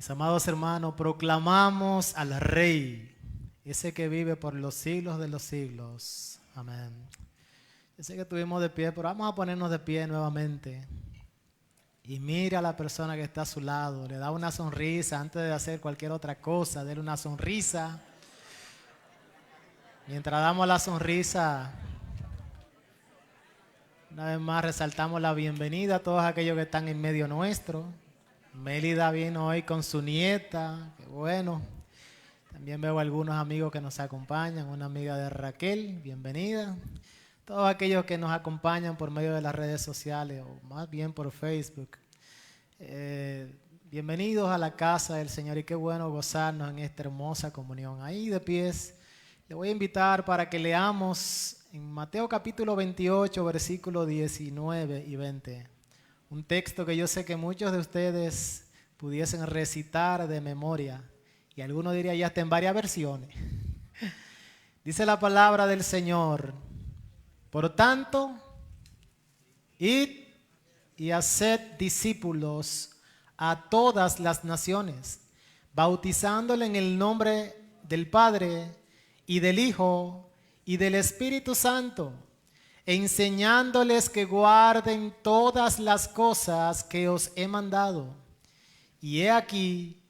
Mis amados hermanos, proclamamos al Rey, ese que vive por los siglos de los siglos. Amén. Yo sé que estuvimos de pie, pero vamos a ponernos de pie nuevamente. Y mira a la persona que está a su lado, le da una sonrisa antes de hacer cualquier otra cosa, dele una sonrisa. Mientras damos la sonrisa, una vez más resaltamos la bienvenida a todos aquellos que están en medio nuestro. Mélida vino hoy con su nieta, qué bueno. También veo algunos amigos que nos acompañan, una amiga de Raquel, bienvenida. Todos aquellos que nos acompañan por medio de las redes sociales o más bien por Facebook. Bienvenidos a la casa del Señor y qué bueno gozarnos en esta hermosa comunión. Ahí de pies, le voy a invitar para que leamos en Mateo capítulo 28, versículos 19 y 20. Un texto que yo sé que muchos de ustedes pudiesen recitar de memoria y algunos dirían ya está en varias versiones. Dice la palabra del Señor: por tanto, id y haced discípulos a todas las naciones, bautizándole en el nombre del Padre y del Hijo y del Espíritu Santo, enseñándoles que guarden todas las cosas que os he mandado. Y he aquí,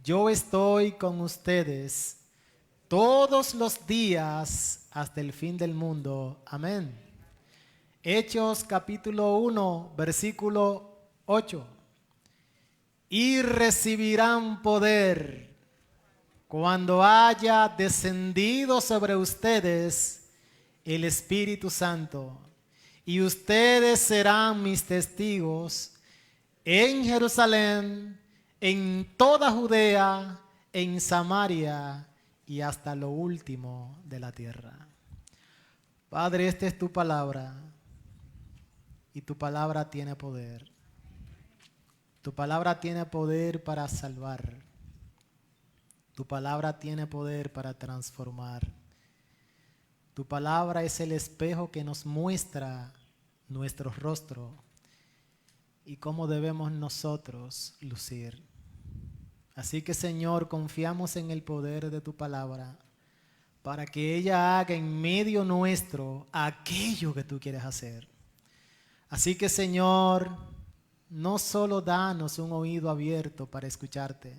yo estoy con ustedes todos los días hasta el fin del mundo. Amén. Hechos capítulo 1, versículo 8. Y recibirán poder cuando haya descendido sobre ustedes el Espíritu Santo, y ustedes serán mis testigos en Jerusalén, en toda Judea, en Samaria y hasta lo último de la tierra. Padre, esta es tu palabra y tu palabra tiene poder. Tu palabra tiene poder para salvar. Tu palabra tiene poder para transformar. Tu palabra es el espejo que nos muestra nuestro rostro y cómo debemos nosotros lucir. Así que, Señor, confiamos en el poder de tu palabra para que ella haga en medio nuestro aquello que tú quieres hacer. Así que, Señor, no solo danos un oído abierto para escucharte,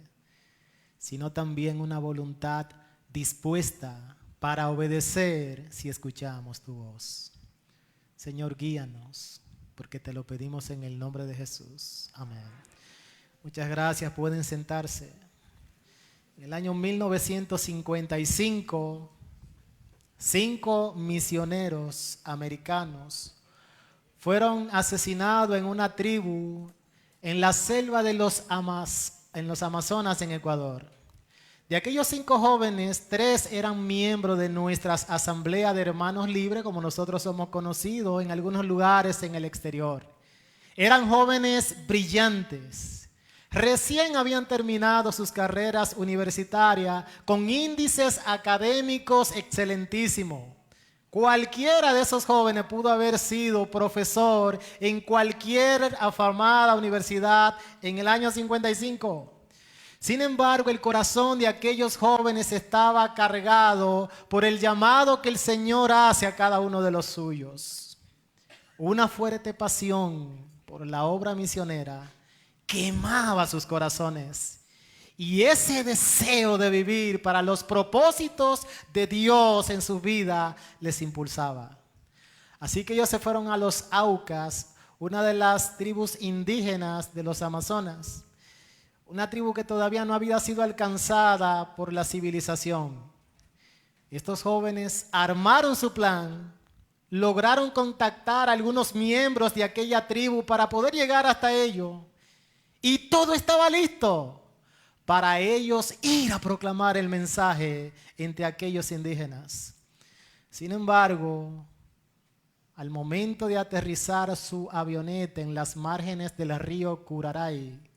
sino también una voluntad dispuesta para obedecer si escuchamos tu voz. Señor, guíanos, porque te lo pedimos en el nombre de Jesús. Amén. Muchas gracias, pueden sentarse. En el año 1955, 5 misioneros americanos fueron asesinados en una tribu en la selva de los Amazonas en Ecuador. De aquellos 5 jóvenes, 3 eran miembros de nuestras asambleas de hermanos libres, como nosotros somos conocidos en algunos lugares en el exterior. Eran jóvenes brillantes. Recién habían terminado sus carreras universitarias con índices académicos excelentísimos. Cualquiera de esos jóvenes pudo haber sido profesor en cualquier afamada universidad en el año 55. Sin embargo, el corazón de aquellos jóvenes estaba cargado por el llamado que el Señor hace a cada uno de los suyos. Una fuerte pasión por la obra misionera quemaba sus corazones. Y ese deseo de vivir para los propósitos de Dios en su vida les impulsaba. Así que ellos se fueron a los Aucas, una de las tribus indígenas de los Amazonas. Una tribu que todavía no había sido alcanzada por la civilización. Estos jóvenes armaron su plan, lograron contactar a algunos miembros de aquella tribu para poder llegar hasta ellos. Y todo estaba listo para ellos ir a proclamar el mensaje entre aquellos indígenas. Sin embargo, al momento de aterrizar su avioneta en las márgenes del río Curaray,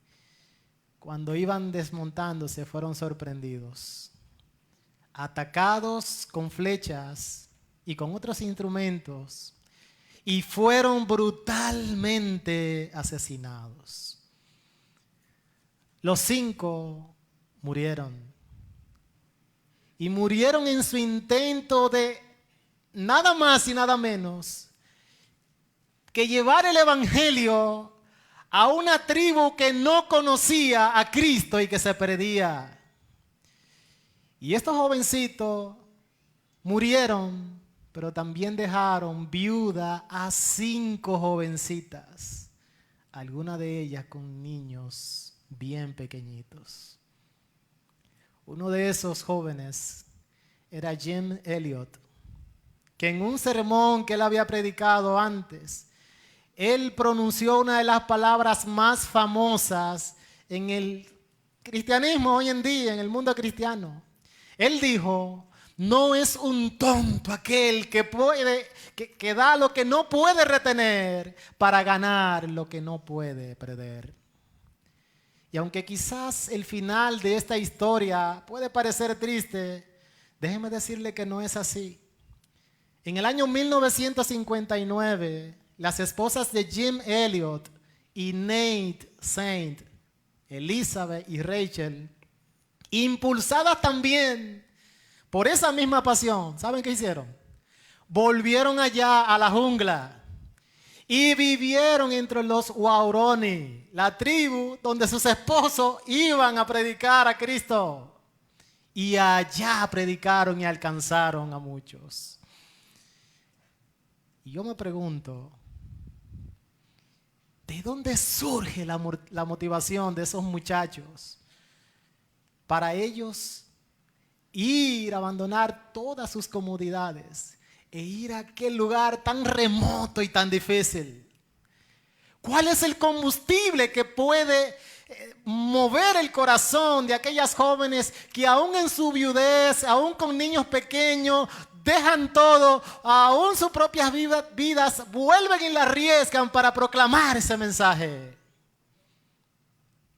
cuando iban desmontándose, fueron sorprendidos, atacados con flechas y con otros instrumentos, y fueron brutalmente asesinados. Los 5 murieron. Y murieron en su intento de nada más y nada menos que llevar el evangelio a una tribu que no conocía a Cristo y que se perdía. Y estos jovencitos murieron, pero también dejaron viuda a 5 jovencitas, algunas de ellas con niños bien pequeñitos. Uno de esos jóvenes era Jim Elliot, que en un sermón que él había predicado antes, él pronunció una de las palabras más famosas en el cristianismo hoy en día, en el mundo cristiano. Él dijo: no es un tonto aquel que da lo que no puede retener para ganar lo que no puede perder. Y aunque quizás el final de esta historia puede parecer triste, déjeme decirle que no es así. En el año 1959, las esposas de Jim Elliot y Nate Saint, Elizabeth y Rachel, impulsadas también por esa misma pasión, ¿saben qué hicieron? Volvieron allá a la jungla y vivieron entre los Waorani, la tribu donde sus esposos iban a predicar a Cristo. Y allá predicaron y alcanzaron a muchos. Y yo me pregunto, ¿de dónde surge la motivación de esos muchachos para ellos ir a abandonar todas sus comodidades e ir a aquel lugar tan remoto y tan difícil? ¿Cuál es el combustible que puede mover el corazón de aquellas jóvenes que aún en su viudez, aún con niños pequeños, dejan todo, aún sus propias vidas, vuelven y la arriesgan para proclamar ese mensaje?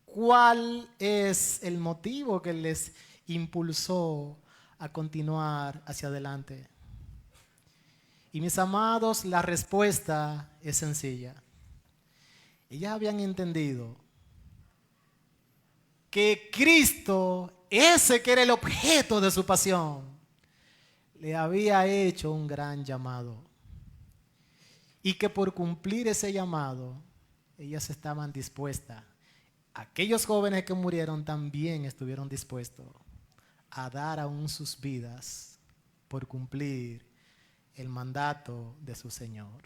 ¿Cuál es el motivo que les impulsó a continuar hacia adelante? Y mis amados, la respuesta es sencilla. Ellas habían entendido que Cristo, ese que era el objeto de su pasión, le había hecho un gran llamado. Y que por cumplir ese llamado, ellas estaban dispuestas. Aquellos jóvenes que murieron también estuvieron dispuestos a dar aún sus vidas por cumplir el mandato de su Señor.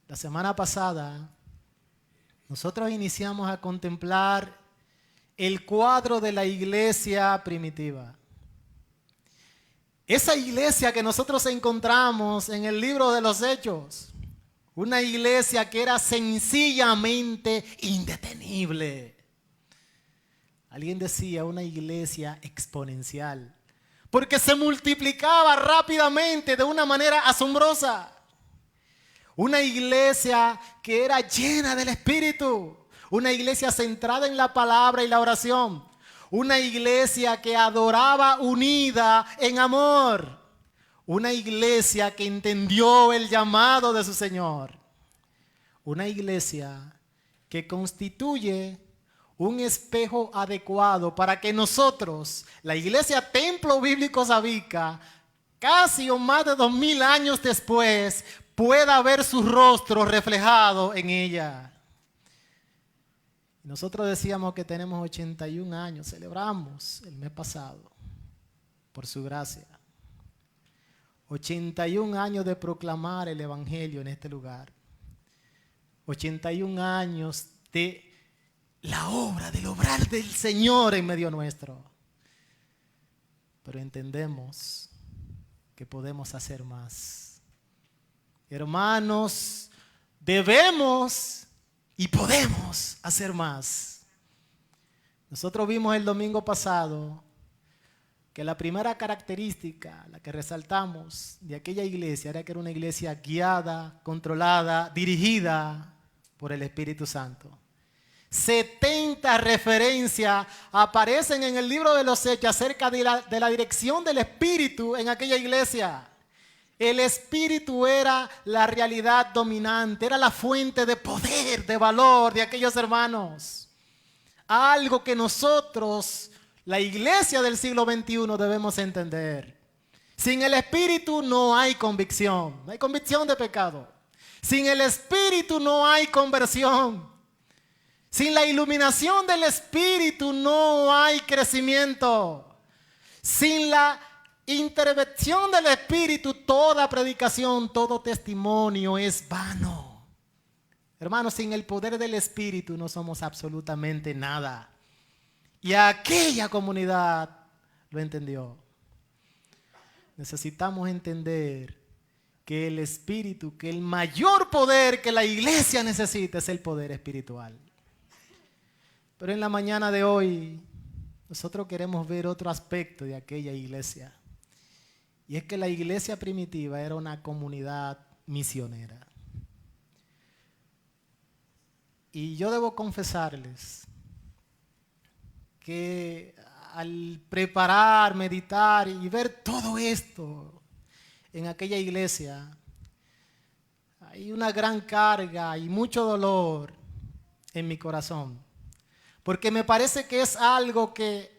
La semana pasada, nosotros iniciamos a contemplar el cuadro de la iglesia primitiva. Esa iglesia que nosotros encontramos en el libro de los Hechos. Una iglesia que era sencillamente indetenible. Alguien decía una iglesia exponencial, porque se multiplicaba rápidamente de una manera asombrosa. Una iglesia que era llena del Espíritu. Una iglesia centrada en la palabra y la oración. Una iglesia que adoraba unida en amor. Una iglesia que entendió el llamado de su Señor. Una iglesia que constituye un espejo adecuado para que nosotros, la iglesia Templo Bíblico Sabica, casi o más de 2000 años después, pueda ver su rostro reflejado en ella. Nosotros decíamos que tenemos 81 años, celebramos el mes pasado, por su gracia. 81 años de proclamar el Evangelio en este lugar. 81 años de la obra, del obrar del Señor en medio nuestro. Pero entendemos que podemos hacer más. Hermanos, debemos y podemos hacer más. Nosotros vimos el domingo pasado que la primera característica, la que resaltamos de aquella iglesia, era que era una iglesia guiada, controlada, dirigida por el Espíritu Santo. 70 referencias aparecen en el libro de los Hechos acerca de la dirección del Espíritu en aquella iglesia. El Espíritu era la realidad dominante, era la fuente de poder, de valor de aquellos hermanos. Algo que nosotros, la iglesia del siglo XXI, debemos entender. Sin el Espíritu no hay convicción. No hay convicción de pecado. Sin el Espíritu no hay conversión. Sin la iluminación del Espíritu no hay crecimiento. Sin la intervención del Espíritu, toda predicación, todo testimonio es vano. Hermanos, sin el poder del Espíritu no somos absolutamente nada. Y aquella comunidad lo entendió. Necesitamos entender que el Espíritu, que el mayor poder que la iglesia necesita es el poder espiritual. Pero en la mañana de hoy, nosotros queremos ver otro aspecto de aquella iglesia. Y es que la iglesia primitiva era una comunidad misionera. Y yo debo confesarles que al preparar, meditar y ver todo esto en aquella iglesia, hay una gran carga y mucho dolor en mi corazón. Porque me parece que es algo que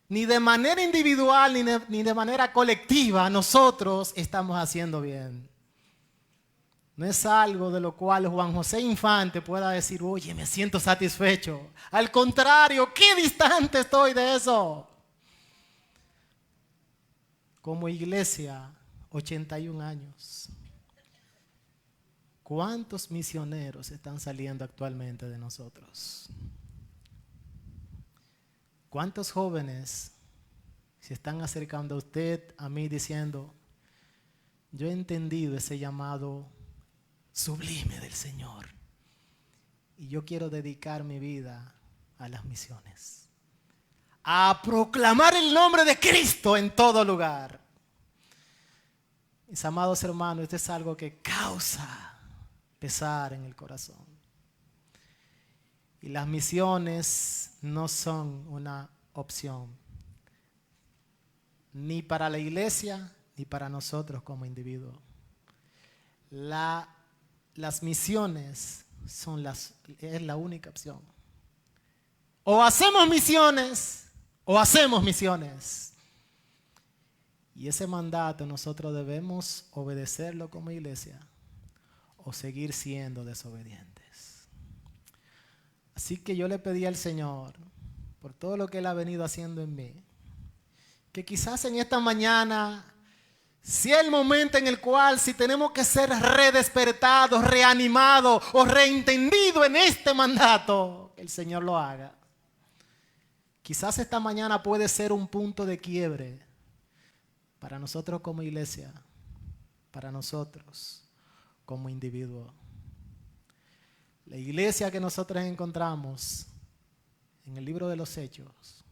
ni de manera individual ni de manera colectiva nosotros estamos haciendo bien. No es algo de lo cual Juan José Infante pueda decir, oye, me siento satisfecho. Al contrario, qué distante estoy de eso. Como iglesia, 81 años. ¿Cuántos misioneros están saliendo actualmente de nosotros? ¿Cuántos jóvenes se están acercando a usted, a mí, diciendo, yo he entendido ese llamado sublime del Señor y yo quiero dedicar mi vida a las misiones, a proclamar el nombre de Cristo en todo lugar? Mis amados hermanos, esto es algo que causa pesar en el corazón. Y las misiones no son una opción, ni para la iglesia, ni para nosotros como individuos. Las misiones es la única opción. O hacemos misiones, o hacemos misiones. Y ese mandato nosotros debemos obedecerlo como iglesia, o seguir siendo desobedientes. Así que yo le pedí al Señor, por todo lo que Él ha venido haciendo en mí, que quizás en esta mañana sea el momento en el cual, si tenemos que ser redespertados, reanimados o reentendidos en este mandato, que el Señor lo haga. Quizás esta mañana puede ser un punto de quiebre para nosotros como iglesia, para nosotros como individuos. La iglesia que nosotros encontramos en el libro de los Hechos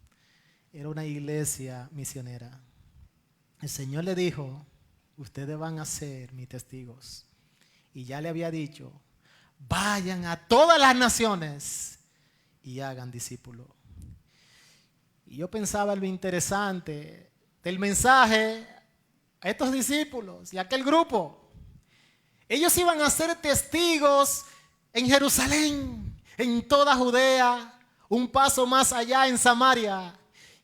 era una iglesia misionera. El Señor le dijo, ustedes van a ser mis testigos. Y ya le había dicho, vayan a todas las naciones y hagan discípulos. Y yo pensaba en lo interesante del mensaje a estos discípulos y a aquel grupo. Ellos iban a ser testigos en Jerusalén, en toda Judea, un paso más allá en Samaria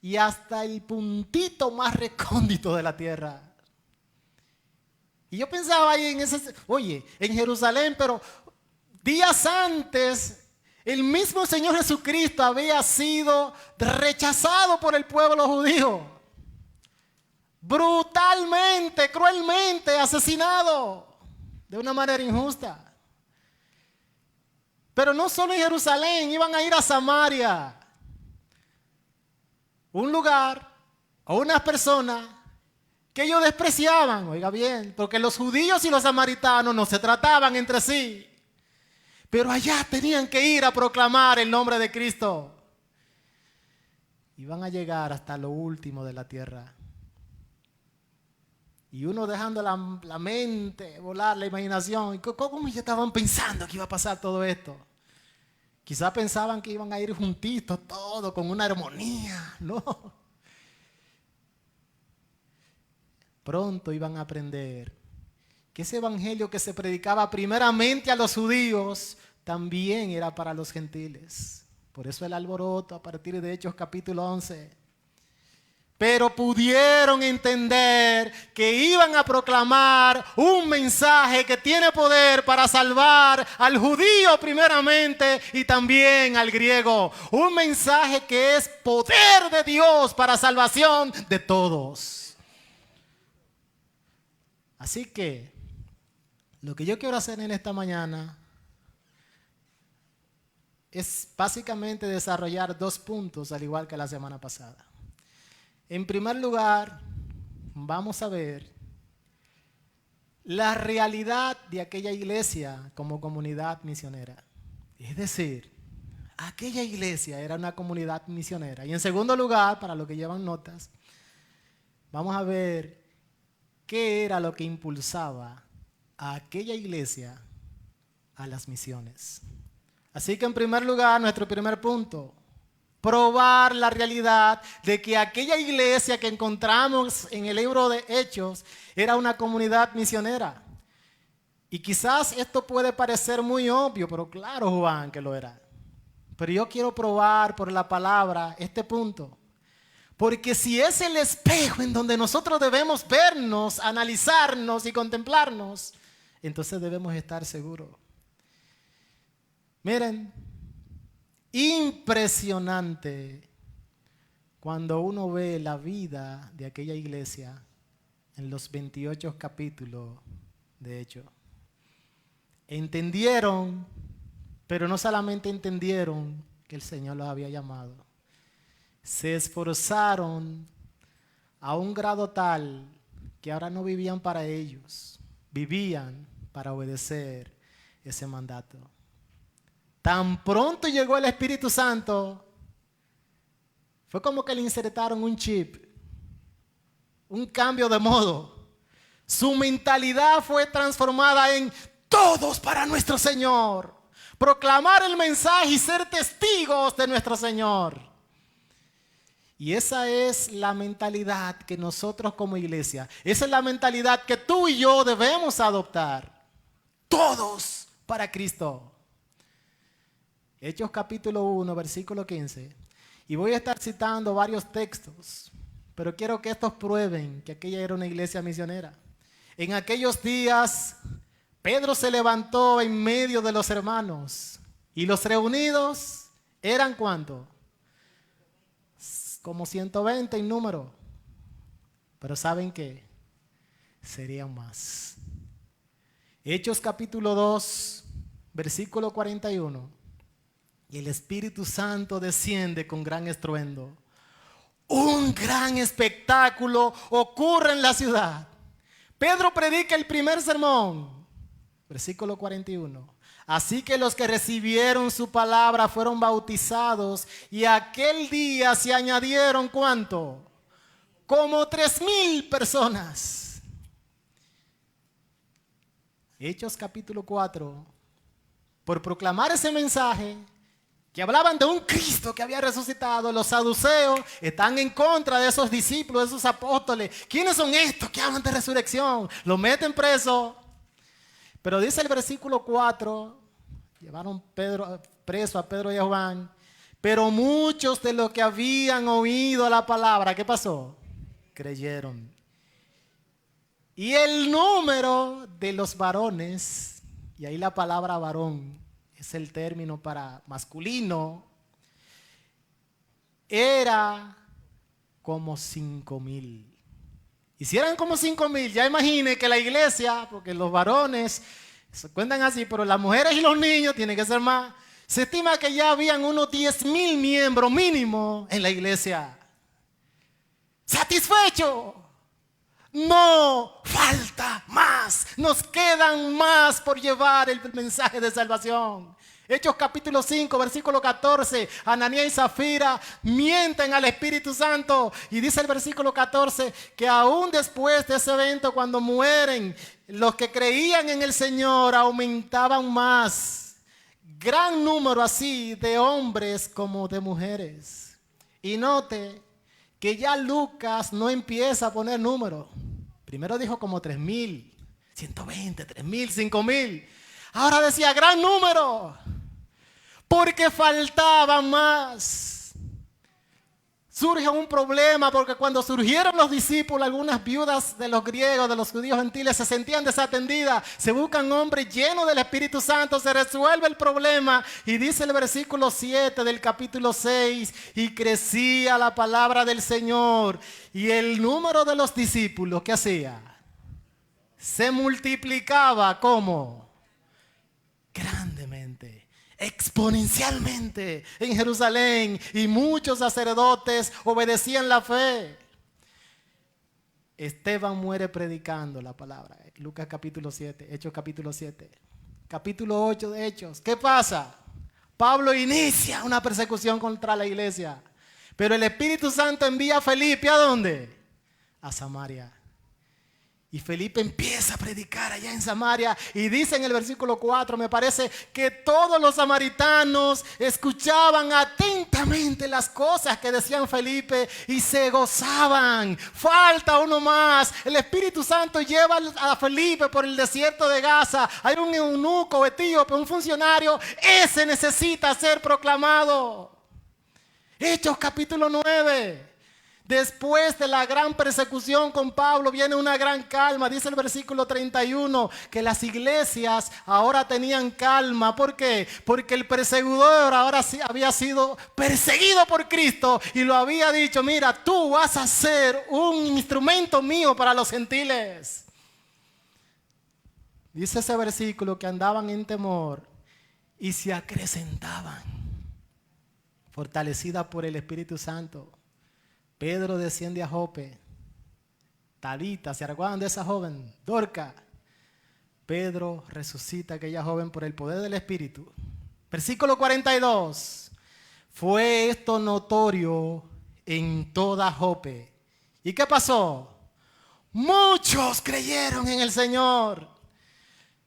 y hasta el puntito más recóndito de la tierra. Y yo pensaba ahí en Jerusalén, pero días antes el mismo Señor Jesucristo había sido rechazado por el pueblo judío, brutalmente, cruelmente asesinado de una manera injusta. Pero no solo en Jerusalén, iban a ir a Samaria, un lugar o unas personas que ellos despreciaban, oiga bien, porque los judíos y los samaritanos no se trataban entre sí, pero allá tenían que ir a proclamar el nombre de Cristo. Iban a llegar hasta lo último de la tierra. Y uno dejando la mente volar, la imaginación. ¿Cómo ya estaban pensando que iba a pasar todo esto? Quizás pensaban que iban a ir juntitos todos con una armonía. No. Pronto iban a aprender que ese evangelio que se predicaba primeramente a los judíos también era para los gentiles. Por eso el alboroto a partir de Hechos capítulo 11. Pero pudieron entender que iban a proclamar un mensaje que tiene poder para salvar al judío primeramente y también al griego. Un mensaje que es poder de Dios para salvación de todos. Así que lo que yo quiero hacer en esta mañana es básicamente desarrollar 2 puntos, al igual que la semana pasada. En primer lugar, vamos a ver la realidad de aquella iglesia como comunidad misionera. Es decir, aquella iglesia era una comunidad misionera. Y en segundo lugar, para los que llevan notas, vamos a ver qué era lo que impulsaba a aquella iglesia a las misiones. Así que en primer lugar, nuestro primer punto, probar la realidad de que aquella iglesia que encontramos en el libro de Hechos era una comunidad misionera. Y quizás esto puede parecer muy obvio, pero claro, Juan, que lo era. Pero yo quiero probar por la palabra este punto. Porque si es el espejo en donde nosotros debemos vernos, analizarnos y contemplarnos, entonces debemos estar seguros. Miren, impresionante cuando uno ve la vida de aquella iglesia en los 28 capítulos de Hechos. Entendieron, pero no solamente entendieron que el Señor los había llamado. Se esforzaron a un grado tal que ahora no vivían para ellos, vivían para obedecer ese mandato. Tan pronto llegó el Espíritu Santo, fue como que le insertaron un chip, un cambio de modo. Su mentalidad fue transformada en todos para nuestro Señor. Proclamar el mensaje y ser testigos de nuestro Señor. Y esa es la mentalidad que nosotros como iglesia, esa es la mentalidad que tú y yo debemos adoptar. Todos para Cristo. Hechos capítulo 1, versículo 15. Y voy a estar citando varios textos, pero quiero que estos prueben que aquella era una iglesia misionera. En aquellos días, Pedro se levantó en medio de los hermanos. Y los reunidos eran ¿cuánto? Como 120 en número. Pero ¿saben qué? Serían más. Hechos capítulo 2, versículo 41. Y el Espíritu Santo desciende con gran estruendo. Un gran espectáculo ocurre en la ciudad. Pedro predica el primer sermón. Versículo 41. Así que los que recibieron su palabra fueron bautizados y aquel día se añadieron ¿cuánto? Como 3,000 personas. Hechos capítulo 4. Por proclamar ese mensaje que hablaban de un Cristo que había resucitado, los saduceos están en contra de esos discípulos, de esos apóstoles. ¿Quiénes son estos que hablan de resurrección? Los meten preso. Pero dice el versículo 4, llevaron preso a Pedro y a Juan, pero muchos de los que habían oído la palabra, ¿qué pasó? Creyeron. Y el número de los varones, y ahí la palabra varón es el término para masculino, era como 5,000. Y si eran como 5,000, ya imagine que la iglesia, porque los varones se cuentan así, pero las mujeres y los niños tienen que ser más. Se estima que ya habían unos 10,000 miembros mínimo en la iglesia. ¿Satisfecho? No, falta más. Nos quedan más por llevar el mensaje de salvación. Hechos capítulo 5, versículo 14. Ananías y Zafira mienten al Espíritu Santo. Y dice el versículo 14 que aún después de ese evento, cuando mueren, los que creían en el Señor aumentaban más. Gran número así de hombres como de mujeres. Y note que ya Lucas no empieza a poner números. Primero dijo como 3,000, 120, 3,000, 5,000. Ahora decía gran número. porque faltaba más. Surge un problema porque cuando surgieron los discípulos, algunas viudas de los griegos, de los judíos gentiles, se sentían desatendidas. Se buscan hombres llenos del Espíritu Santo, se resuelve el problema. Y dice el versículo 7 del capítulo 6, y crecía la palabra del Señor. Y el número de los discípulos, ¿qué hacía? Se multiplicaba, ¿cómo? Grandemente, exponencialmente en Jerusalén, y muchos sacerdotes obedecían la fe. Esteban muere predicando la palabra. Lucas capítulo 7, Hechos capítulo 7. Capítulo 8 de Hechos. ¿Qué pasa? Pablo inicia una persecución contra la iglesia, pero el Espíritu Santo envía a Felipe, ¿a dónde? A Samaria. Y Felipe empieza a predicar allá en Samaria, y dice en el versículo 4, me parece, que todos los samaritanos escuchaban atentamente las cosas que decían Felipe y se gozaban. Falta uno más. El Espíritu Santo lleva a Felipe por el desierto de Gaza. Hay un eunuco etíope, un funcionario, ese necesita ser proclamado. Hechos capítulo 9. Después de la gran persecución con Pablo viene una gran calma. Dice el versículo 31 que las iglesias ahora tenían calma. ¿Por qué? Porque el perseguidor ahora sí había sido perseguido por Cristo y lo había dicho: mira, tú vas a ser un instrumento mío para los gentiles. Dice ese versículo que andaban en temor y se acrecentaban, fortalecidas por el Espíritu Santo. Pedro desciende a Jope. Talita, ¿se acuerdan de esa joven? Dorca. Pedro resucita a aquella joven por el poder del Espíritu. Versículo 42. Fue esto notorio en toda Jope. ¿Y qué pasó? Muchos creyeron en el Señor.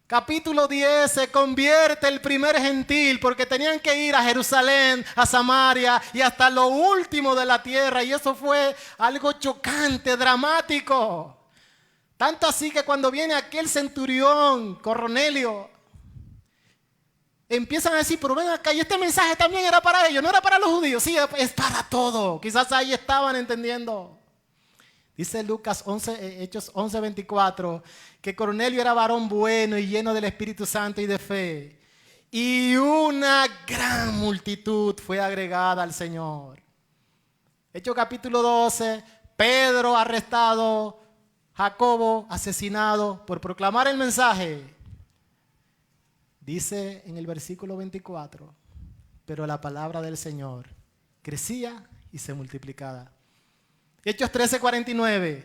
Capítulo 10, se convierte el primer gentil porque tenían que ir a Jerusalén, a Samaria y hasta lo último de la tierra. Y eso fue algo chocante, dramático. Tanto así que cuando viene aquel centurión, Cornelio, empiezan a decir: pero ven acá, y este mensaje también era para ellos, no era para los judíos. Sí, es para todo. Quizás ahí estaban entendiendo. Dice Lucas 11, Hechos 11:24, que Cornelio era varón bueno y lleno del Espíritu Santo y de fe. Y una gran multitud fue agregada al Señor. Hechos capítulo 12, Pedro arrestado, Jacobo asesinado por proclamar el mensaje. Dice en el versículo 24, pero la palabra del Señor crecía y se multiplicaba. Hechos 13:49.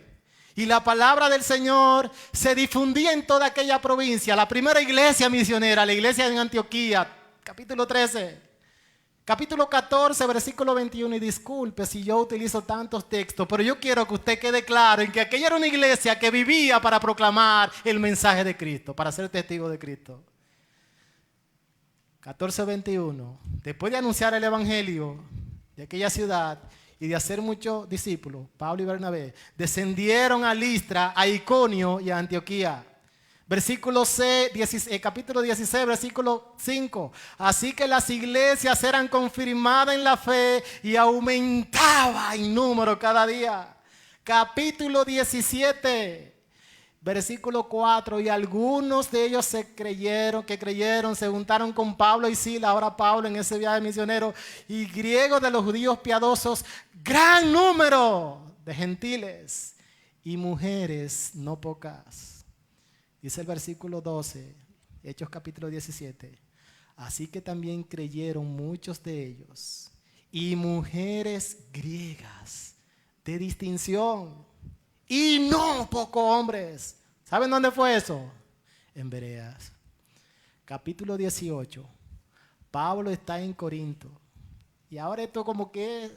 Y la palabra del Señor se difundía en toda aquella provincia. La primera iglesia misionera, la iglesia en Antioquía, capítulo 13. Capítulo 14, versículo 21. Y disculpe si yo utilizo tantos textos, pero yo quiero que usted quede claro en que aquella era una iglesia que vivía para proclamar el mensaje de Cristo, para ser testigo de Cristo. 14:21. Después de anunciar el evangelio de aquella ciudad y de hacer muchos discípulos, Pablo y Bernabé descendieron a Listra, a Iconio y a Antioquía. Versículo 6, capítulo 16, versículo 5. Así que las iglesias eran confirmadas en la fe y aumentaba en número cada día. Capítulo 17. Versículo 4, y algunos de ellos se juntaron con Pablo y Silas, ahora Pablo en ese viaje misionero, y griegos de los judíos piadosos, gran número de gentiles y mujeres no pocas. Dice el versículo 12, Hechos capítulo 17, así que también creyeron muchos de ellos, y mujeres griegas de distinción, y no pocos hombres. ¿Saben dónde fue eso? En Bereas. Capítulo 18. Pablo está en Corinto. Y ahora esto como que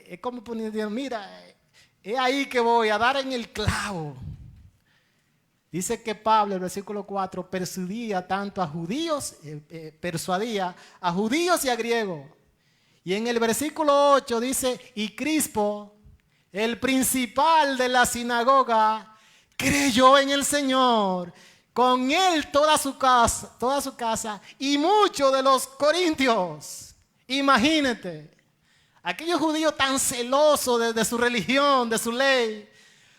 es como poniendo, mira, es ahí que voy a dar en el clavo. Dice que Pablo, el versículo 4, persuadía a judíos y a griegos. Y en el versículo 8 dice, y Crispo, el principal de la sinagoga, creyó en el Señor, con él toda su casa y muchos de los corintios. Imagínate, aquellos judíos tan celosos de su religión, de su ley.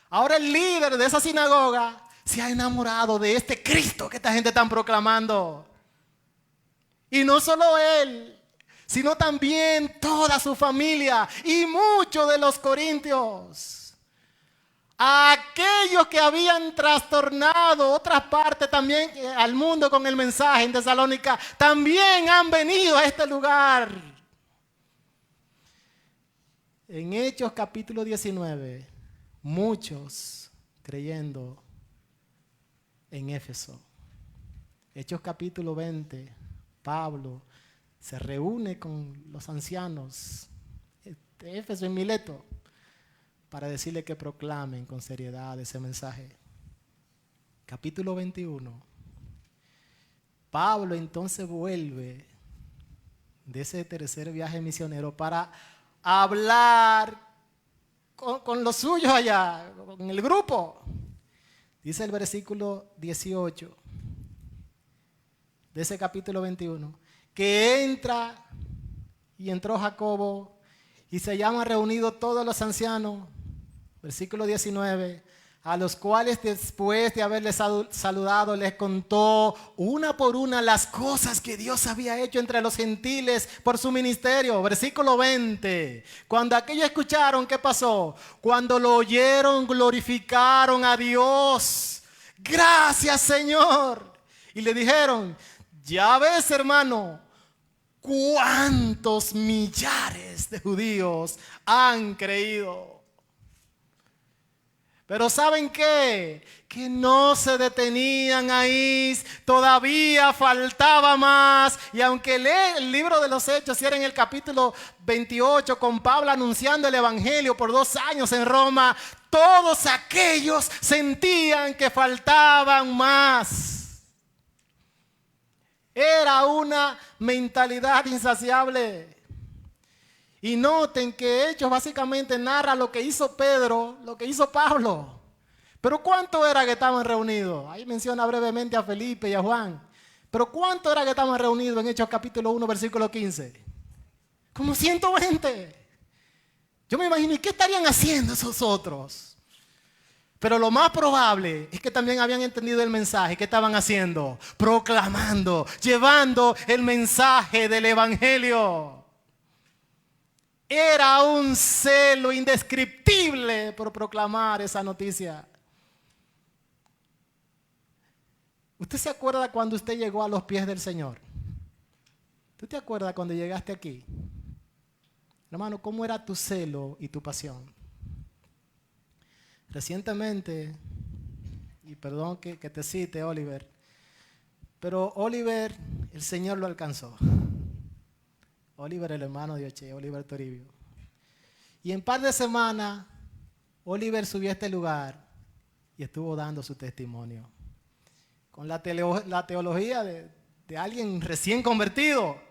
Ahora el líder de esa sinagoga se ha enamorado de este Cristo que esta gente está proclamando. Y no solo él, sino también toda su familia y muchos de los corintios. Aquellos que habían trastornado otras partes también al mundo con el mensaje en Tesalónica, también han venido a este lugar. En Hechos capítulo 19, muchos creyendo en Éfeso. Hechos capítulo 20, Pablo se reúne con los ancianos de Éfeso en Mileto para decirle que proclamen con seriedad ese mensaje. Capítulo 21. Pablo entonces vuelve de ese tercer viaje misionero para hablar con los suyos allá, con el grupo. Dice el versículo 18 de ese capítulo 21, que entró Jacobo y se llaman reunidos todos los ancianos. Versículo 19, a los cuales después de haberles saludado les contó una por una las cosas que Dios había hecho entre los gentiles por su ministerio. Versículo 20, cuando aquellos escucharon, ¿qué pasó? Cuando lo oyeron, glorificaron a Dios. Gracias, Señor. Y le dijeron, ya ves, hermano, cuántos millares de judíos han creído. Pero ¿saben qué? Que no se detenían ahí, todavía faltaba más. Y aunque lee el libro de los Hechos, si era en el capítulo 28, con Pablo anunciando el evangelio por 2 años en Roma, todos aquellos sentían que faltaban más. Era una mentalidad insaciable. Y noten que Hechos básicamente narra lo que hizo Pedro, lo que hizo Pablo. Pero ¿cuánto era que estaban reunidos? Ahí menciona brevemente a Felipe y a Juan. Pero ¿cuánto era que estaban reunidos en Hechos capítulo 1, versículo 15? Como 120. Yo me imagino, ¿y qué estarían haciendo esos otros? Pero lo más probable es que también habían entendido el mensaje. ¿Qué estaban haciendo? Proclamando, llevando el mensaje del evangelio. Era un celo indescriptible por proclamar esa noticia. ¿Usted se acuerda cuando usted llegó a los pies del Señor? ¿Tú te acuerdas cuando llegaste aquí? Hermano, ¿cómo era tu celo y tu pasión? Recientemente, y perdón que te cite, Oliver, pero Oliver, el Señor lo alcanzó. Oliver, el hermano de Oche, Oliver Toribio. Y en par de semanas, Oliver subió a este lugar y estuvo dando su testimonio. Con la teología de alguien recién convertido.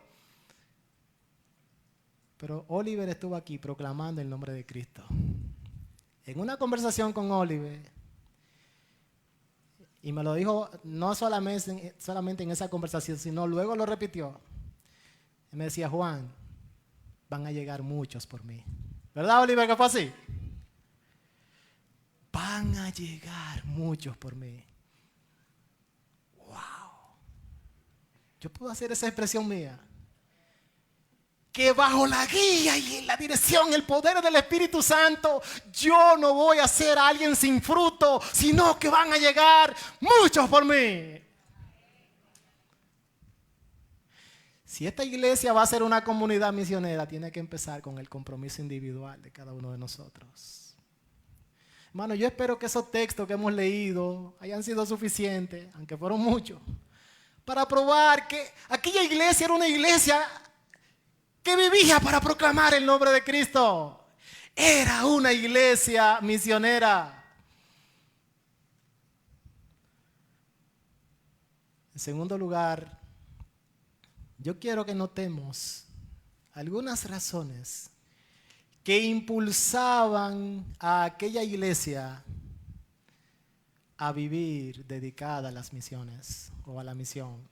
Pero Oliver estuvo aquí proclamando el nombre de Cristo. En una conversación con Oliver, y me lo dijo no solamente en esa conversación, sino luego lo repitió. Y me decía, Juan, van a llegar muchos por mí. ¿Verdad, Oliver, que fue así? Van a llegar muchos por mí. ¡Wow! Yo puedo hacer esa expresión mía. Que bajo la guía y en la dirección, el poder del Espíritu Santo, yo no voy a ser alguien sin fruto, sino que van a llegar muchos por mí. Si esta iglesia va a ser una comunidad misionera, tiene que empezar con el compromiso individual de cada uno de nosotros. Hermano, yo espero que esos textos que hemos leído hayan sido suficientes, aunque fueron muchos, para probar que aquella iglesia era una iglesia que vivía para proclamar el nombre de Cristo. Era una iglesia misionera. En segundo lugar, yo quiero que notemos algunas razones que impulsaban a aquella iglesia a vivir dedicada a las misiones o a la misión,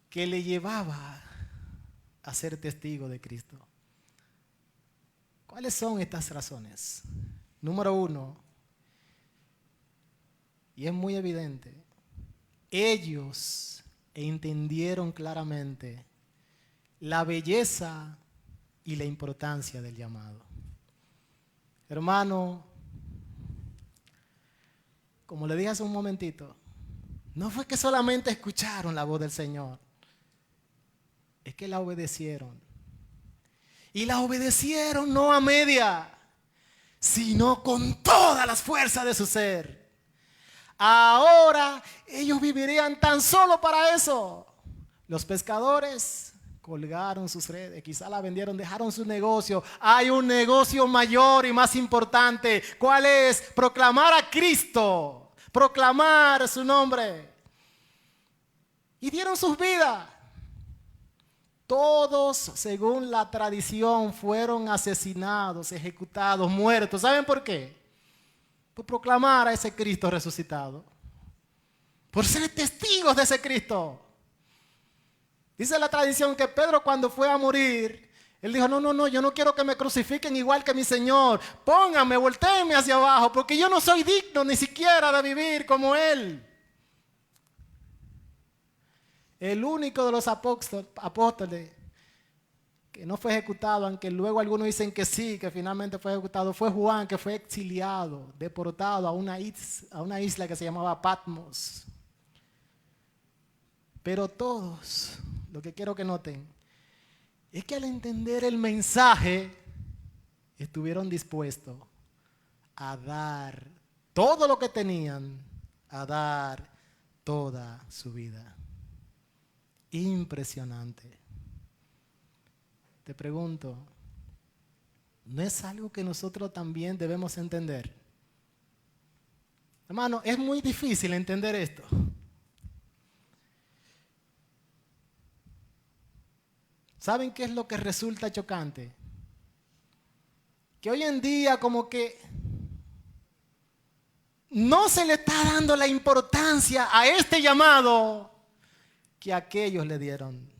que le llevaba a ser testigo de Cristo. ¿Cuáles son estas razones? Número 1, y es muy evidente, ellos entendieron claramente la belleza y la importancia del llamado. Hermano, como le dije hace un momentito, no fue que solamente escucharon la voz del Señor, es que la obedecieron. Y la obedecieron no a media, sino con todas las fuerzas de su ser. Ahora ellos vivirían tan solo para eso. Los pescadores colgaron sus redes, quizá la vendieron, dejaron su negocio. Hay un negocio mayor y más importante. ¿Cuál es? Proclamar a Cristo, proclamar su nombre. Y dieron sus vidas. Todos, según la tradición, fueron asesinados, ejecutados, muertos. ¿Saben por qué? Por proclamar a ese Cristo resucitado. Por ser testigos de ese Cristo. Dice la tradición que Pedro, cuando fue a morir, él dijo, no, yo no quiero que me crucifiquen igual que mi Señor. Pónganme, voltéenme hacia abajo, porque yo no soy digno ni siquiera de vivir como Él. El único de los apóstoles que no fue ejecutado, aunque luego algunos dicen que sí, que finalmente fue ejecutado, fue Juan, que fue exiliado, deportado a una isla que se llamaba Patmos. Pero todos, lo que quiero que noten, es que al entender el mensaje, estuvieron dispuestos a dar todo lo que tenían, a dar toda su vida. Impresionante. Te pregunto, ¿no es algo que nosotros también debemos entender? Hermano, es muy difícil entender esto. ¿Saben qué es lo que resulta chocante? Que hoy en día como que no se le está dando la importancia a este llamado que aquellos le dieron.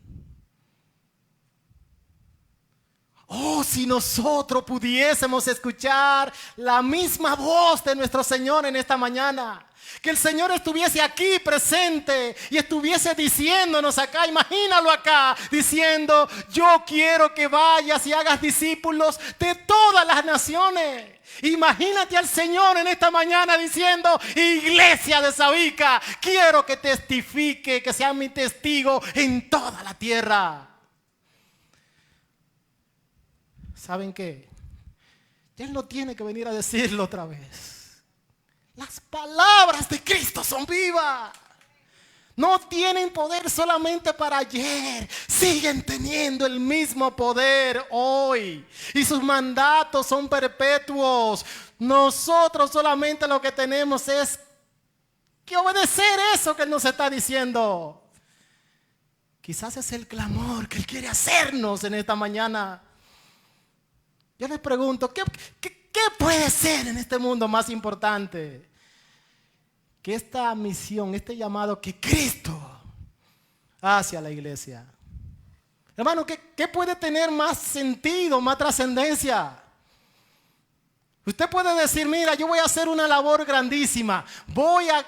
Oh, si nosotros pudiésemos escuchar la misma voz de nuestro Señor en esta mañana. Que el Señor estuviese aquí presente y estuviese diciéndonos acá, imagínalo acá, diciendo, yo quiero que vayas y hagas discípulos de todas las naciones. Imagínate al Señor en esta mañana diciendo, iglesia de Sabica, quiero que testifique, que sea mi testigo en toda la tierra. ¿Saben qué? Él no tiene que venir a decirlo otra vez. Las palabras de Cristo son vivas. No tienen poder solamente para ayer. Siguen teniendo el mismo poder hoy. Y sus mandatos son perpetuos. Nosotros solamente lo que tenemos es que obedecer eso que Él nos está diciendo. Quizás es el clamor que Él quiere hacernos en esta mañana. Yo les pregunto, ¿qué puede ser en este mundo más importante que esta misión, este llamado que Cristo hace a la iglesia? Hermano, ¿qué puede tener más sentido, más trascendencia? Usted puede decir, mira, yo voy a hacer una labor grandísima, voy a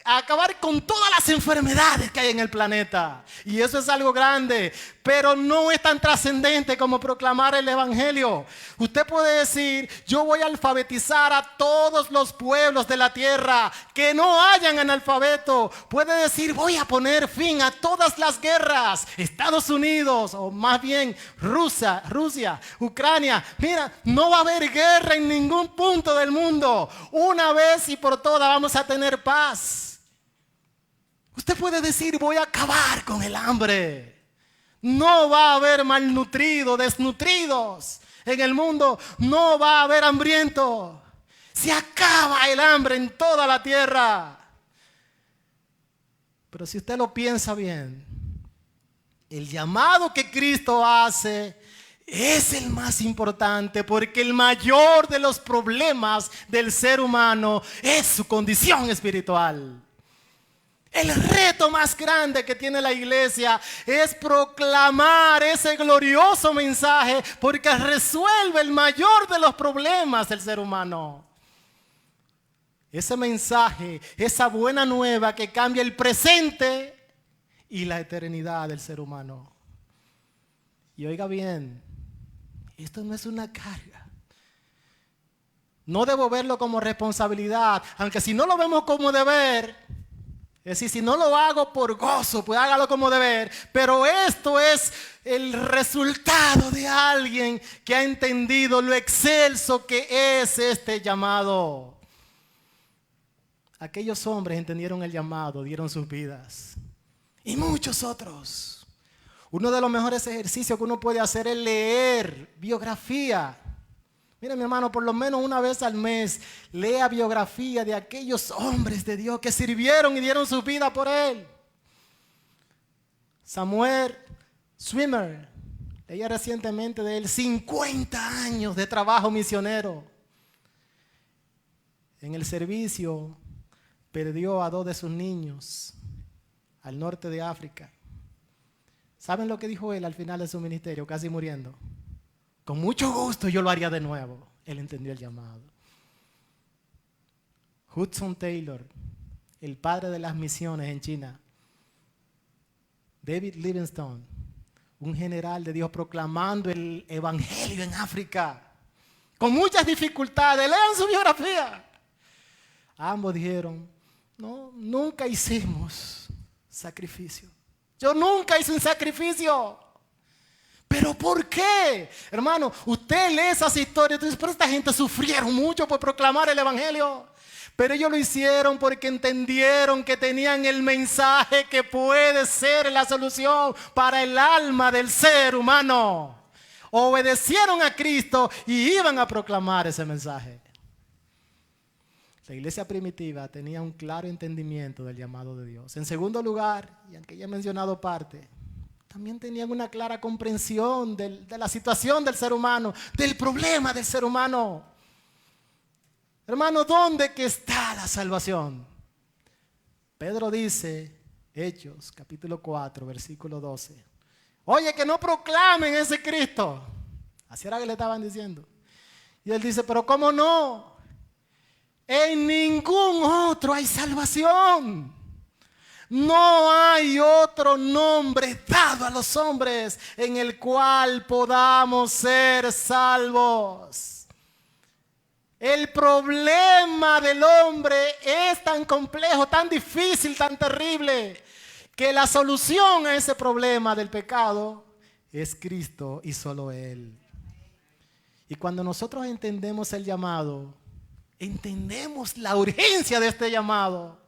acabar con todas las enfermedades que hay en el planeta. Y eso es algo grande, pero no es tan trascendente como proclamar el evangelio. Usted puede decir, yo voy a alfabetizar a todos los pueblos de la tierra que no hayan analfabeto. Puede decir, voy a poner fin a todas las guerras. Estados Unidos, o más bien Rusia, Ucrania. Mira, no va a haber guerra en ningún punto del mundo. Una vez y por todas vamos a tener paz. Usted puede decir, voy a acabar con el hambre. No va a haber malnutridos, desnutridos en el mundo. No va a haber hambrientos. Se acaba el hambre en toda la tierra. Pero si usted lo piensa bien, el llamado que Cristo hace es el más importante, porque el mayor de los problemas del ser humano es su condición espiritual. El reto más grande que tiene la iglesia es proclamar ese glorioso mensaje, porque resuelve el mayor de los problemas del ser humano. Ese mensaje, esa buena nueva que cambia el presente y la eternidad del ser humano. Y oiga bien, esto no es una carga. No debo verlo como responsabilidad, aunque si no lo vemos como deber, es decir, si no lo hago por gozo, pues hágalo como deber. Pero esto es el resultado de alguien que ha entendido lo excelso que es este llamado. Aquellos hombres entendieron el llamado, dieron sus vidas. Y muchos otros. Uno de los mejores ejercicios que uno puede hacer es leer biografía. Mire, mi hermano, por lo menos una vez al mes, lea biografía de aquellos hombres de Dios que sirvieron y dieron su vida por Él. Samuel Swimmer, leía recientemente de él, 50 años de trabajo misionero. En el servicio perdió a 2 de sus niños al norte de África. ¿Saben lo que dijo él al final de su ministerio, casi muriendo? Con mucho gusto yo lo haría de nuevo. Él entendió el llamado. Hudson Taylor, el padre de las misiones en China. David Livingstone, un general de Dios proclamando el evangelio en África. Con muchas dificultades. Lean su biografía. Ambos dijeron, no, nunca hicimos sacrificio. Yo nunca hice un sacrificio. ¿Pero por qué? Hermano, usted lee esas historias y dice, pero esta gente sufrieron mucho por proclamar el evangelio. Pero ellos lo hicieron porque entendieron que tenían el mensaje que puede ser la solución para el alma del ser humano. Obedecieron a Cristo y iban a proclamar ese mensaje. La iglesia primitiva tenía un claro entendimiento del llamado de Dios. En segundo lugar, y aunque ya he mencionado parte, también tenían una clara comprensión de la situación del ser humano, del problema del ser humano. Hermano, ¿dónde que está la salvación? Pedro dice, Hechos, capítulo 4, versículo 12. Oye, que no proclamen ese Cristo. Así era que le estaban diciendo. Y él dice, pero ¿cómo no? En ningún otro hay salvación. No hay otro nombre dado a los hombres en el cual podamos ser salvos. El problema del hombre es tan complejo, tan difícil, tan terrible, que la solución a ese problema del pecado es Cristo y solo Él. Y cuando nosotros entendemos el llamado, entendemos la urgencia de este llamado,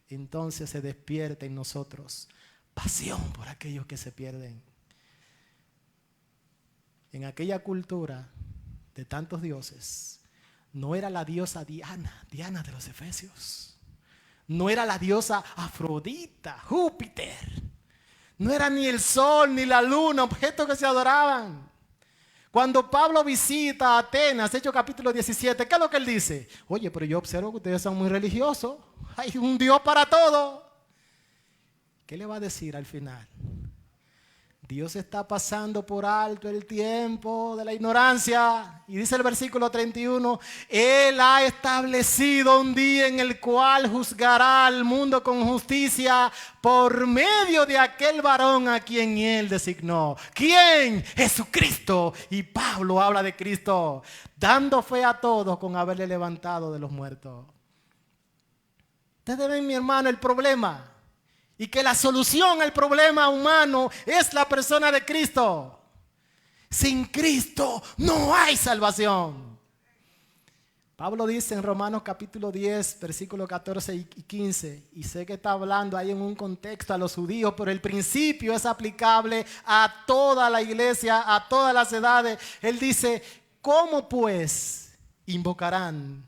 entonces se despierta en nosotros pasión por aquellos que se pierden. En aquella cultura de tantos dioses, no era la diosa Diana de los Efesios. No era la diosa Afrodita, Júpiter. No era ni el sol ni la luna, objetos que se adoraban. Cuando Pablo visita Atenas, Hechos capítulo 17, ¿qué es lo que él dice? Oye, pero yo observo que ustedes son muy religiosos. Hay un Dios para todo. ¿Qué le va a decir al final? Dios está pasando por alto el tiempo de la ignorancia. Y dice el versículo 31, Él ha establecido un día en el cual juzgará al mundo con justicia por medio de aquel varón a quien Él designó. ¿Quién? Jesucristo. Y Pablo habla de Cristo, dando fe a todos con haberle levantado de los muertos. Ustedes ven, mi hermano, el problema. Y que la solución al problema humano es la persona de Cristo. Sin Cristo no hay salvación. Pablo dice en Romanos capítulo 10, versículos 14 y 15, y sé que está hablando ahí en un contexto a los judíos, pero el principio es aplicable a toda la iglesia, a todas las edades. Él dice, ¿cómo pues invocarán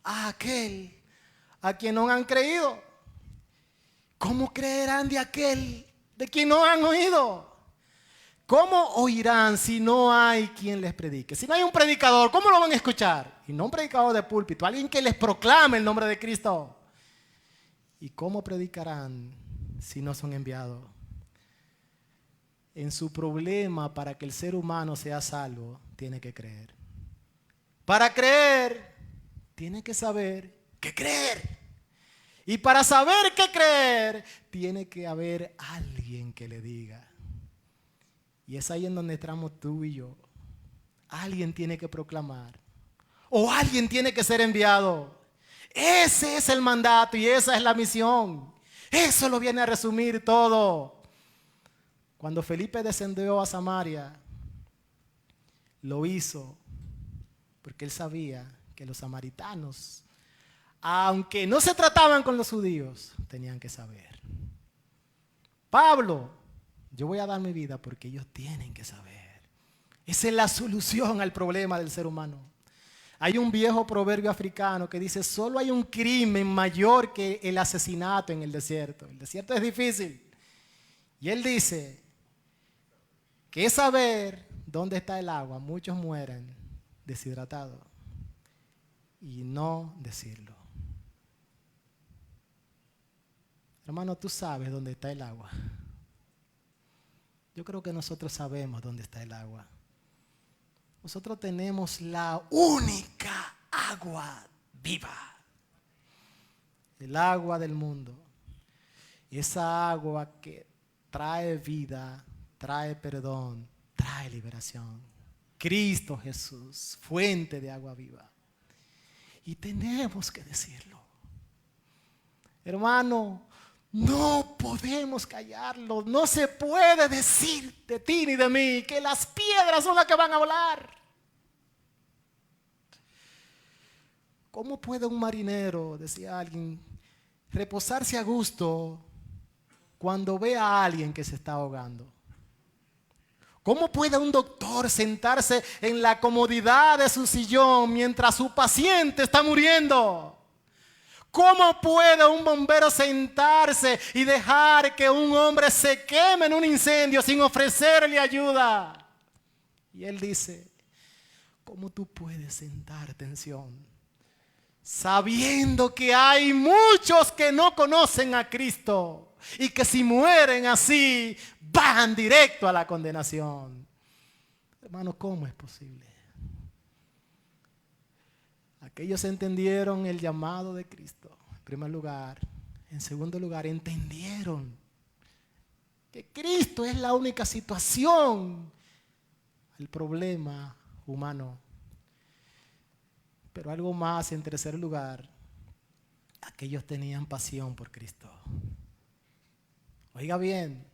a aquel a quien no han creído? ¿Cómo creerán de aquel de quien no han oído? ¿Cómo oirán si no hay quien les predique? Si no hay un predicador, ¿cómo lo van a escuchar? Y no un predicador de púlpito, alguien que les proclame el nombre de Cristo. ¿Y cómo predicarán si no son enviados? En su problema, para que el ser humano sea salvo, tiene que creer. Para creer, tiene que saber qué creer. Y para saber qué creer, tiene que haber alguien que le diga. Y es ahí en donde entramos tú y yo. Alguien tiene que proclamar. O alguien tiene que ser enviado. Ese es el mandato y esa es la misión. Eso lo viene a resumir todo. Cuando Felipe descendió a Samaria, lo hizo porque él sabía que los samaritanos, aunque no se trataban con los judíos, tenían que saber. Pablo, yo voy a dar mi vida porque ellos tienen que saber. Esa es la solución al problema del ser humano. Hay un viejo proverbio africano que dice: solo hay un crimen mayor que el asesinato en el desierto. El desierto es difícil. Y él dice que es saber dónde está el agua. Muchos mueren deshidratados y no decirlo. Hermano, tú sabes dónde está el agua. Yo creo que nosotros sabemos dónde está el agua. Nosotros tenemos la única agua viva. El agua del mundo. Esa agua que trae vida, trae perdón, trae liberación. Cristo Jesús, fuente de agua viva. Y tenemos que decirlo. Hermano, no podemos callarlo. No se puede decir de ti ni de mí que las piedras son las que van a volar. ¿Cómo puede un marinero, decía alguien, reposarse a gusto cuando ve a alguien que se está ahogando? ¿Cómo puede un doctor sentarse en la comodidad de su sillón mientras su paciente está muriendo? ¿Cómo puede un bombero sentarse y dejar que un hombre se queme en un incendio sin ofrecerle ayuda? Y él dice: ¿cómo tú puedes sentar tensión sabiendo que hay muchos que no conocen a Cristo y que si mueren así van directo a la condenación? Hermano, ¿cómo es posible? Aquellos entendieron el llamado de Cristo, en primer lugar. En segundo lugar, entendieron que Cristo es la única situación al problema humano. Pero algo más, en tercer lugar, aquellos tenían pasión por Cristo. Oiga bien,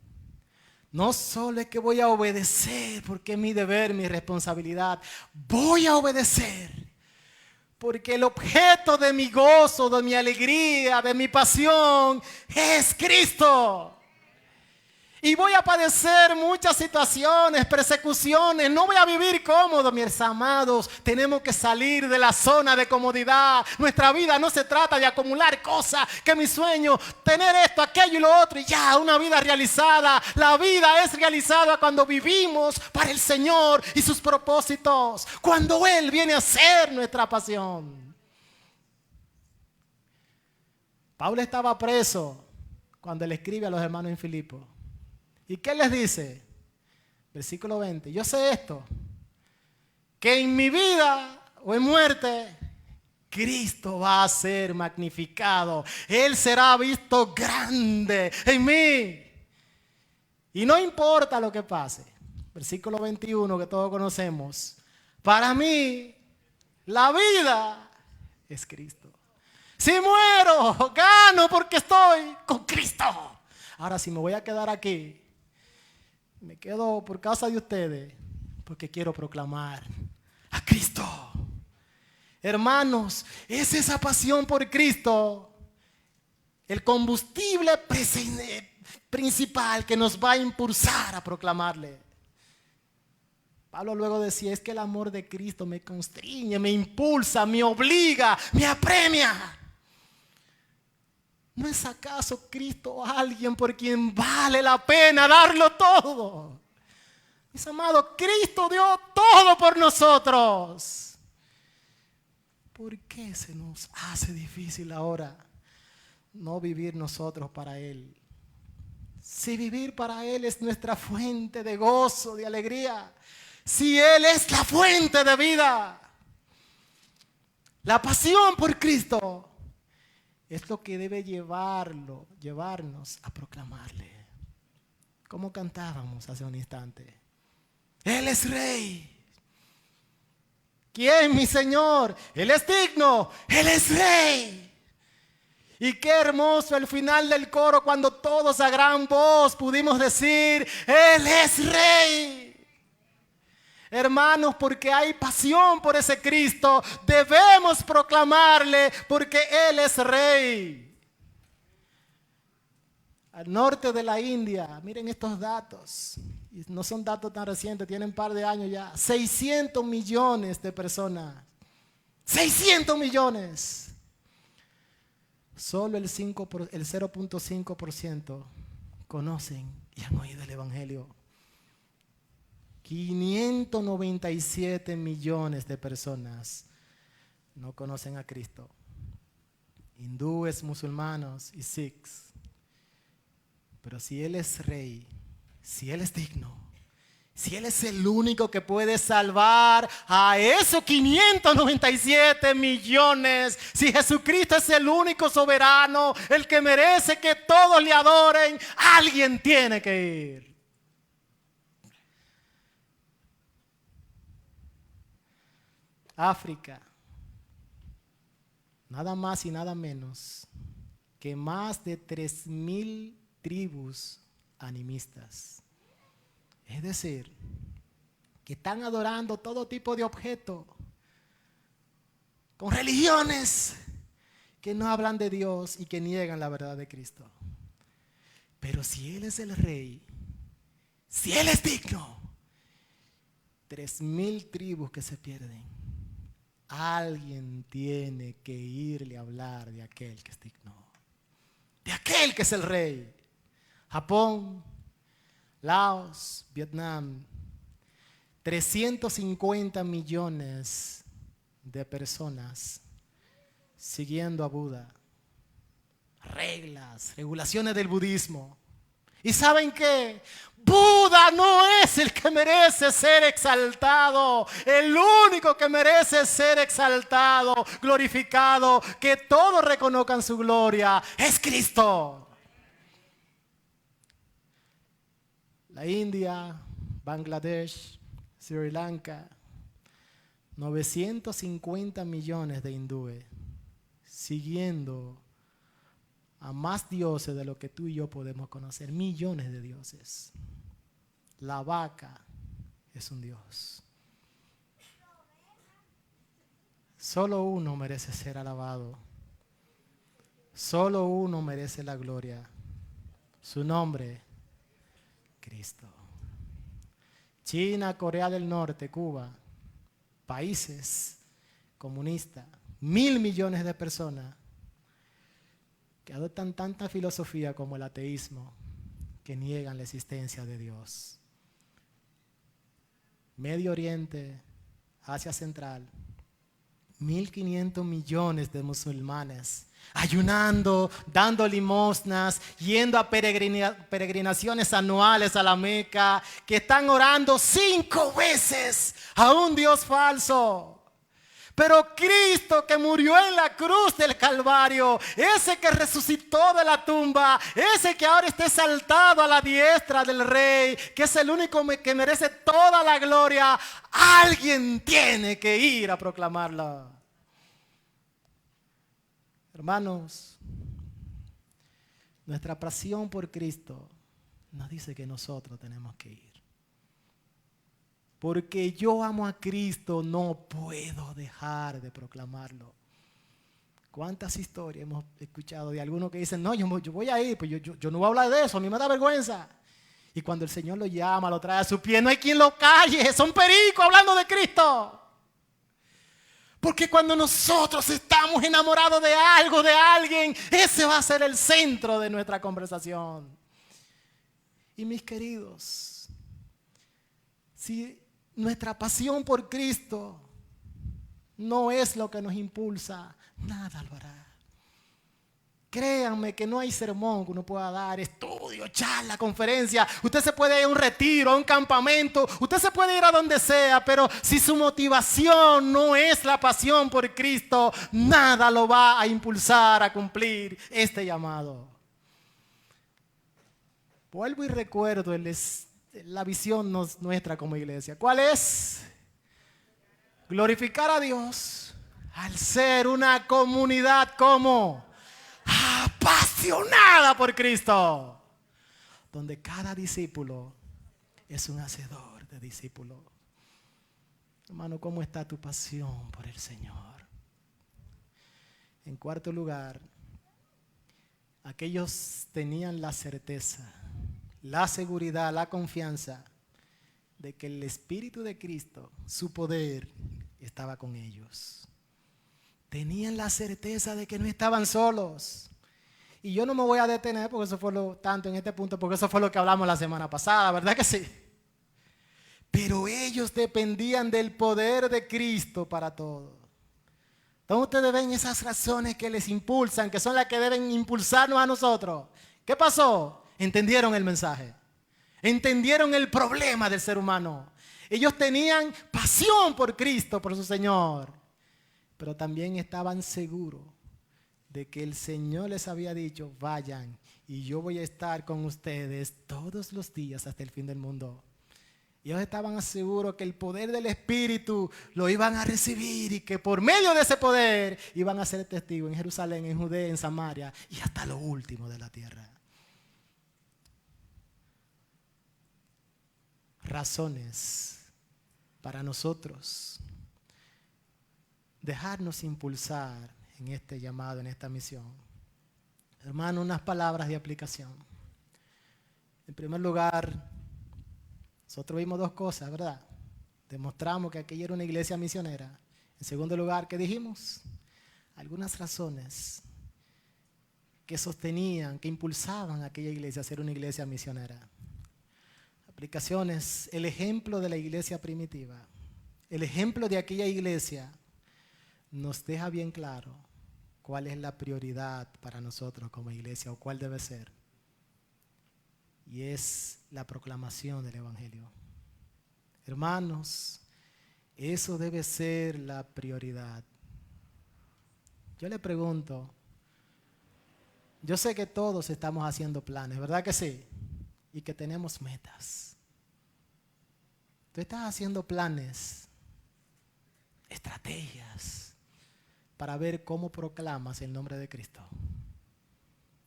no solo es que voy a obedecer porque es mi deber, mi responsabilidad. Voy a obedecer porque el objeto de mi gozo, de mi alegría, de mi pasión es Cristo. Y voy a padecer muchas situaciones, persecuciones. No voy a vivir cómodo, mis amados. Tenemos que salir de la zona de comodidad. Nuestra vida no se trata de acumular cosas. Que mi sueño, tener esto, aquello y lo otro. Y ya, una vida realizada. La vida es realizada cuando vivimos para el Señor y sus propósitos. Cuando Él viene a ser nuestra pasión. Pablo estaba preso cuando le escribe a los hermanos en Filipo. ¿Y qué les dice? Versículo 20. Yo sé esto, que en mi vida o en muerte, Cristo va a ser magnificado. Él será visto grande en mí. Y no importa lo que pase. Versículo 21 que todos conocemos. Para mí, la vida es Cristo. Si muero, gano porque estoy con Cristo. Ahora, si me voy a quedar aquí, me quedo por causa de ustedes, porque quiero proclamar a Cristo. Hermanos, es esa pasión por Cristo el combustible principal que nos va a impulsar a proclamarle. Pablo luego decía: es que el amor de Cristo me constriñe, me impulsa, me obliga, me apremia. ¿No es acaso Cristo alguien por quien vale la pena darlo todo? Mis amados, Cristo dio todo por nosotros. ¿Por qué se nos hace difícil ahora no vivir nosotros para Él? Si vivir para Él es nuestra fuente de gozo, de alegría. Si Él es la fuente de vida. La pasión por Cristo es lo que debe llevarnos a proclamarle. Como cantábamos hace un instante. Él es Rey. ¿Quién, mi Señor? Él es digno. Él es Rey. Y qué hermoso el final del coro cuando todos a gran voz pudimos decir, Él es Rey. Hermanos, porque hay pasión por ese Cristo, debemos proclamarle porque Él es Rey. Al norte de la India, miren estos datos, y no son datos tan recientes, tienen un par de años ya, 600 millones de personas, 600 millones. Solo el 0.5% conocen y han oído el Evangelio. 597 millones de personas no conocen a Cristo. Hindúes, musulmanes y sikhs. Pero si Él es Rey, si Él es digno, si Él es el único que puede salvar a esos 597 millones, si Jesucristo es el único soberano, el que merece que todos le adoren, alguien tiene que ir. África, nada más y nada menos que más de 3,000 tribus animistas. Es decir, que están adorando todo tipo de objetos, con religiones que no hablan de Dios y que niegan la verdad de Cristo. Pero si Él es el Rey, si Él es digno, 3,000 tribus que se pierden. Alguien tiene que irle a hablar de aquel que es digno, de aquel que es el Rey. Japón, Laos, Vietnam, 350 millones de personas siguiendo a Buda. Regulaciones del budismo. ¿Y saben qué? Buda no es el que merece ser exaltado. El único que merece ser exaltado, glorificado, que todos reconozcan su gloria, es Cristo. La India, Bangladesh, Sri Lanka, 950 millones de hindúes siguiendo a más dioses de lo que tú y yo podemos conocer, millones de dioses. La vaca es un dios. Solo uno merece ser alabado. Solo uno merece la gloria. Su nombre, Cristo. China, Corea del Norte, Cuba, países comunistas, 1,000 millones de personas que adoptan tanta filosofía como el ateísmo, que niegan la existencia de Dios. Medio Oriente, Asia Central, 1,500 millones de musulmanes ayunando, dando limosnas, yendo a peregrinaciones anuales a la Meca, que están orando 5 veces a un Dios falso. Pero Cristo, que murió en la cruz del Calvario, ese que resucitó de la tumba, ese que ahora está exaltado a la diestra del Rey, que es el único que merece toda la gloria, alguien tiene que ir a proclamarla. Hermanos, nuestra pasión por Cristo nos dice que nosotros tenemos que ir. Porque yo amo a Cristo, no puedo dejar de proclamarlo. ¿Cuántas historias hemos escuchado de algunos que dicen, no, yo voy a ir, pues yo no voy a hablar de eso, a mí me da vergüenza? Y cuando el Señor lo llama, lo trae a su pie, no hay quien lo calle, son pericos hablando de Cristo. Porque cuando nosotros estamos enamorados de algo, de alguien, ese va a ser el centro de nuestra conversación. Y mis queridos, Si nuestra pasión por Cristo no es lo que nos impulsa, nada lo hará. Créanme que no hay sermón que uno pueda dar, estudio, charla, conferencia. Usted se puede ir a un retiro, a un campamento, usted se puede ir a donde sea, pero si su motivación no es la pasión por Cristo, nada lo va a impulsar a cumplir este llamado. Vuelvo y recuerdo la visión nuestra como iglesia. ¿Cuál es? Glorificar a Dios al ser una comunidad como apasionada por Cristo, donde cada discípulo es un hacedor de discípulos. Hermano, ¿cómo está tu pasión por el Señor? En cuarto lugar, aquellos tenían la certeza, la seguridad, la confianza de que el Espíritu de Cristo, su poder, estaba con ellos. Tenían la certeza de que no estaban solos. Y yo no me voy a detener porque eso fue tanto en este punto, porque eso fue lo que hablamos la semana pasada, ¿verdad que sí? Pero ellos dependían del poder de Cristo para todo. Entonces ustedes ven esas razones que les impulsan, que son las que deben impulsarnos a nosotros. ¿Qué pasó? Entendieron el mensaje. Entendieron el problema del ser humano. Ellos tenían pasión por Cristo, por su Señor. Pero también estaban seguros de que el Señor les había dicho, vayan y yo voy a estar con ustedes todos los días hasta el fin del mundo. Y ellos estaban seguros que el poder del Espíritu lo iban a recibir y que por medio de ese poder iban a ser testigos en Jerusalén, en Judea, en Samaria y hasta lo último de la tierra. Razones para nosotros dejarnos impulsar en este llamado, en esta misión. Hermano, unas palabras de aplicación. En primer lugar, nosotros vimos dos cosas, ¿verdad? Demostramos que aquella era una iglesia misionera. En segundo lugar, ¿qué dijimos? Algunas razones que sostenían, que impulsaban a aquella iglesia a ser una iglesia misionera. Aplicaciones, el ejemplo de la iglesia primitiva, el ejemplo de aquella iglesia nos deja bien claro cuál es la prioridad para nosotros como iglesia o cuál debe ser. Y es la proclamación del Evangelio. Hermanos, eso debe ser la prioridad. Yo le pregunto, yo sé que todos estamos haciendo planes, ¿verdad que sí? Y que tenemos metas. Tú estás haciendo planes, estrategias para ver cómo proclamas el nombre de Cristo.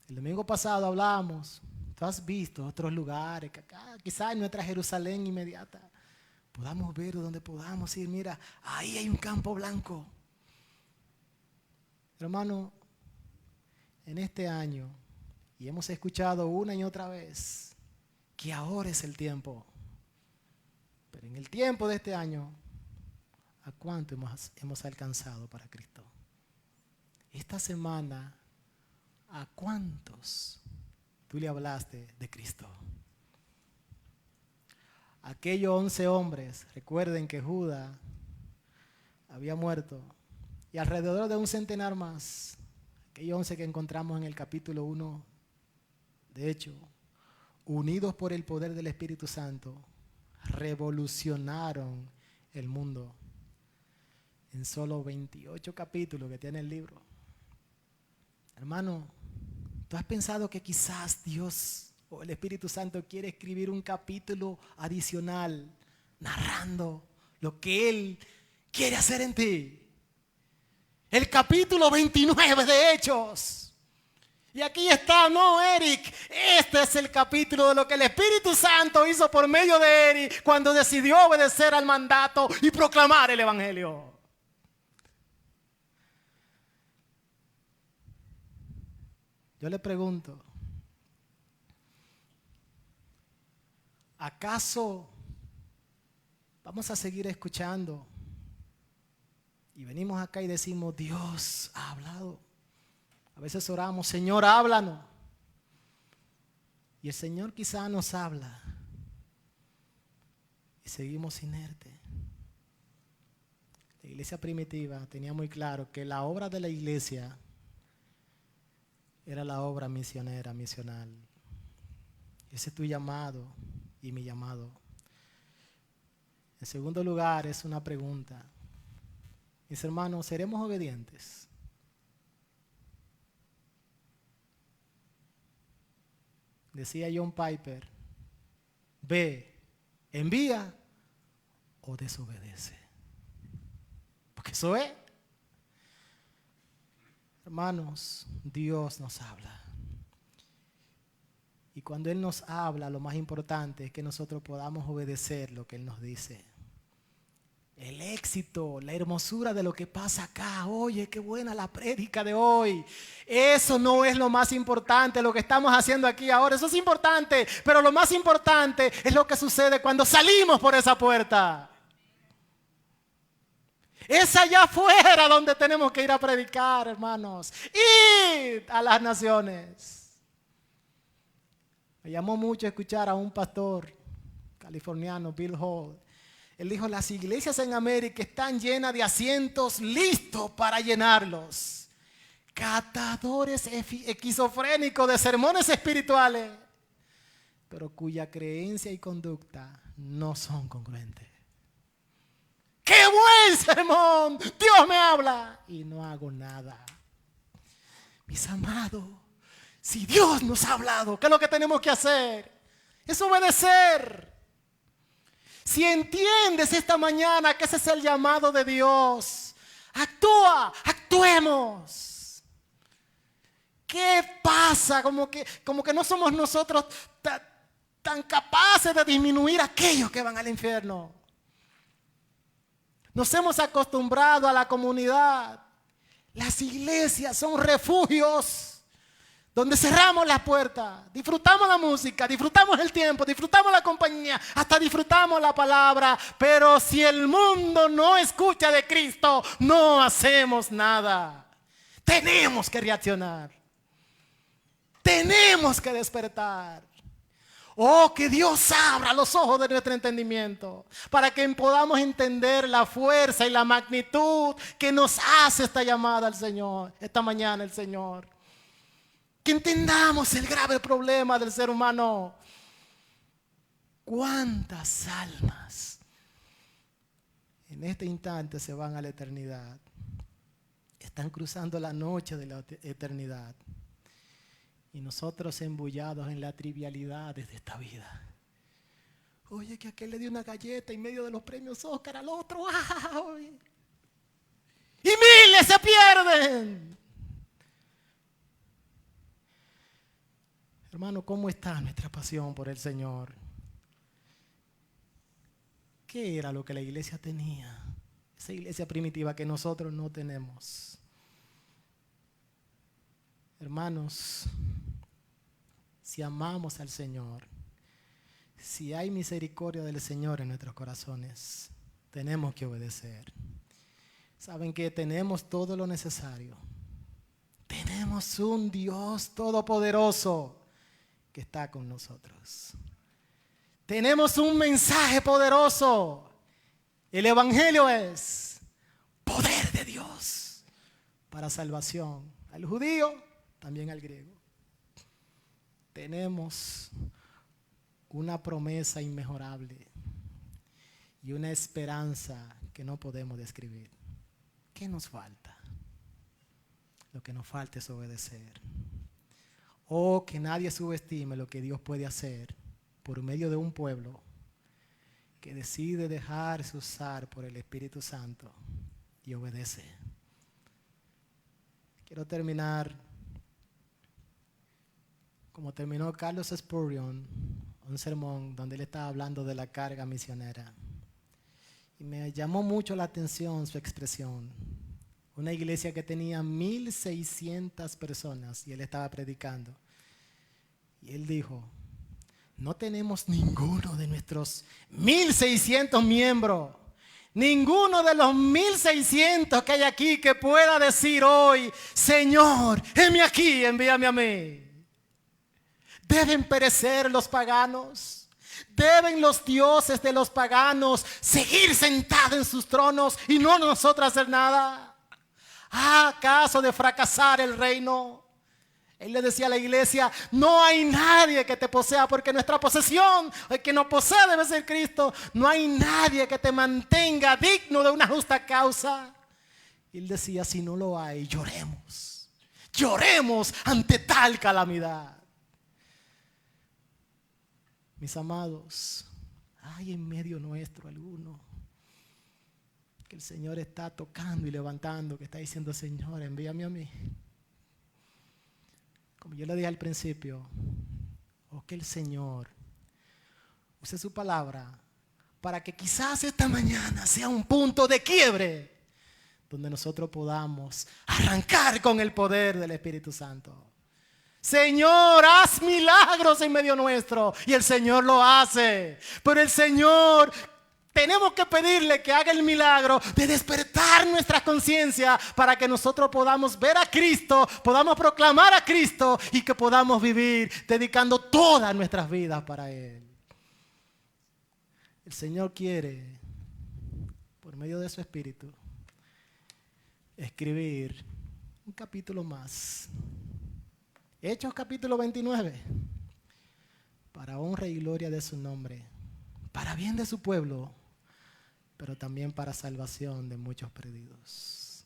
El domingo pasado hablábamos, tú has visto otros lugares, que acá, quizás en nuestra Jerusalén inmediata, podamos ver donde podamos ir. Mira, ahí hay un campo blanco. Hermano, en este año, y hemos escuchado una y otra vez, que ahora es el tiempo. Pero en el tiempo de este año, ¿a cuánto hemos alcanzado para Cristo? Esta semana, ¿a cuántos tú le hablaste de Cristo? Aquellos 11 hombres, recuerden que Judas había muerto, y alrededor de un centenar más, aquellos 11 que encontramos en el capítulo 1, de hecho, unidos por el poder del Espíritu Santo, revolucionaron el mundo en solo 28 capítulos que tiene el libro. Hermano, ¿tú has pensado que quizás Dios o el Espíritu Santo quiere escribir un capítulo adicional narrando lo que Él quiere hacer en ti? El capítulo 29 de Hechos. Y aquí está, no, Eric, este es el capítulo de lo que el Espíritu Santo hizo por medio de Eric cuando decidió obedecer al mandato y proclamar el Evangelio. Yo le pregunto, ¿acaso vamos a seguir escuchando? Y venimos acá y decimos, Dios ha hablado. A veces oramos, Señor, háblanos. Y el Señor quizá nos habla. y seguimos inertes. La iglesia primitiva tenía muy claro que la obra de la iglesia era la obra misionera, misional. Ese es tu llamado y mi llamado. En segundo lugar, es una pregunta. Mis hermanos, ¿seremos obedientes? Decía John Piper, ve, envía o desobedece. Porque eso es. Hermanos, Dios nos habla. Y cuando Él nos habla, lo más importante es que nosotros podamos obedecer lo que Él nos dice. El éxito, la hermosura de lo que pasa acá. Oye, qué buena la prédica de hoy. Eso no es lo más importante, lo que estamos haciendo aquí ahora. Eso es importante, pero lo más importante es lo que sucede cuando salimos por esa puerta. Es allá afuera donde tenemos que ir a predicar, hermanos. Ir a las naciones. Me llamó mucho escuchar a un pastor californiano, Bill Hall. Él dijo, las iglesias en América están llenas de asientos listos para llenarlos. Catadores esquizofrénicos de sermones espirituales, pero cuya creencia y conducta no son congruentes. ¡Qué buen sermón! Dios me habla y no hago nada. Mis amados, si Dios nos ha hablado, ¿qué es lo que tenemos que hacer? Es obedecer. Si entiendes esta mañana que ese es el llamado de Dios, actúa, actuemos. ¿Qué pasa? Como que no somos nosotros tan capaces de disminuir a aquellos que van al infierno. Nos hemos acostumbrado a la comunidad. Las iglesias son refugios donde cerramos las puertas, disfrutamos la música, disfrutamos el tiempo, disfrutamos la compañía, hasta disfrutamos la palabra. Pero si el mundo no escucha de Cristo, no hacemos nada. Tenemos que reaccionar. Tenemos que despertar. Oh, que Dios abra los ojos de nuestro entendimiento para que podamos entender la fuerza y la magnitud que nos hace esta llamada al Señor, esta mañana el Señor. Que entendamos el grave problema del ser humano. ¿Cuántas almas en este instante se van a la eternidad? Están cruzando la noche de la eternidad. Y nosotros embullados en las trivialidades de esta vida. Oye, que aquel le dio una galleta en medio de los premios Oscar al otro. ¡Ay! Y miles se pierden. Hermano, ¿cómo está nuestra pasión por el Señor? ¿Qué era lo que la iglesia tenía? Esa iglesia primitiva que nosotros no tenemos. Hermanos, si amamos al Señor, si hay misericordia del Señor en nuestros corazones, tenemos que obedecer. ¿Saben que tenemos todo lo necesario? Tenemos un Dios todopoderoso que está con nosotros. Tenemos un mensaje poderoso. El Evangelio es poder de Dios para salvación al judío, también al griego. Tenemos una promesa inmejorable y una esperanza que no podemos describir. ¿Qué nos falta? Lo que nos falta es obedecer. Oh, que nadie subestime lo que Dios puede hacer por medio de un pueblo que decide dejarse usar por el Espíritu Santo y obedece. Quiero terminar como terminó Carlos Spurgeon, un sermón donde él estaba hablando de la carga misionera. Y me llamó mucho la atención su expresión. Una iglesia que tenía 1,600 personas y él estaba predicando. Y él dijo, no tenemos ninguno de nuestros 1,600 miembros, ninguno de los 1,600 que hay aquí que pueda decir hoy, Señor, heme aquí, envíame a mí. Deben perecer los paganos. ¿Deben los dioses de los paganos seguir sentados en sus tronos y no nosotros hacer nada? ¿Acaso de fracasar el reino? Él le decía a la iglesia, no hay nadie que te posea, porque nuestra posesión, el que nos posee debe ser Cristo. No hay nadie que te mantenga digno de una justa causa. Y él decía, si no lo hay, lloremos. Lloremos ante tal calamidad. Mis amados, hay en medio nuestro alguno que el Señor está tocando y levantando, que está diciendo, Señor, envíame a mí. Como yo le dije al principio, que el Señor use su palabra para que quizás esta mañana sea un punto de quiebre donde nosotros podamos arrancar con el poder del Espíritu Santo. Señor, haz milagros en medio nuestro. Y el Señor lo hace. Pero el Señor, tenemos que pedirle que haga el milagro de despertar nuestra conciencia para que nosotros podamos ver a Cristo, podamos proclamar a Cristo y que podamos vivir dedicando todas nuestras vidas para Él. El Señor quiere, por medio de su Espíritu, escribir un capítulo más. Hechos capítulo 29. Para honra y gloria de su nombre, para bien de su pueblo, pero también para salvación de muchos perdidos.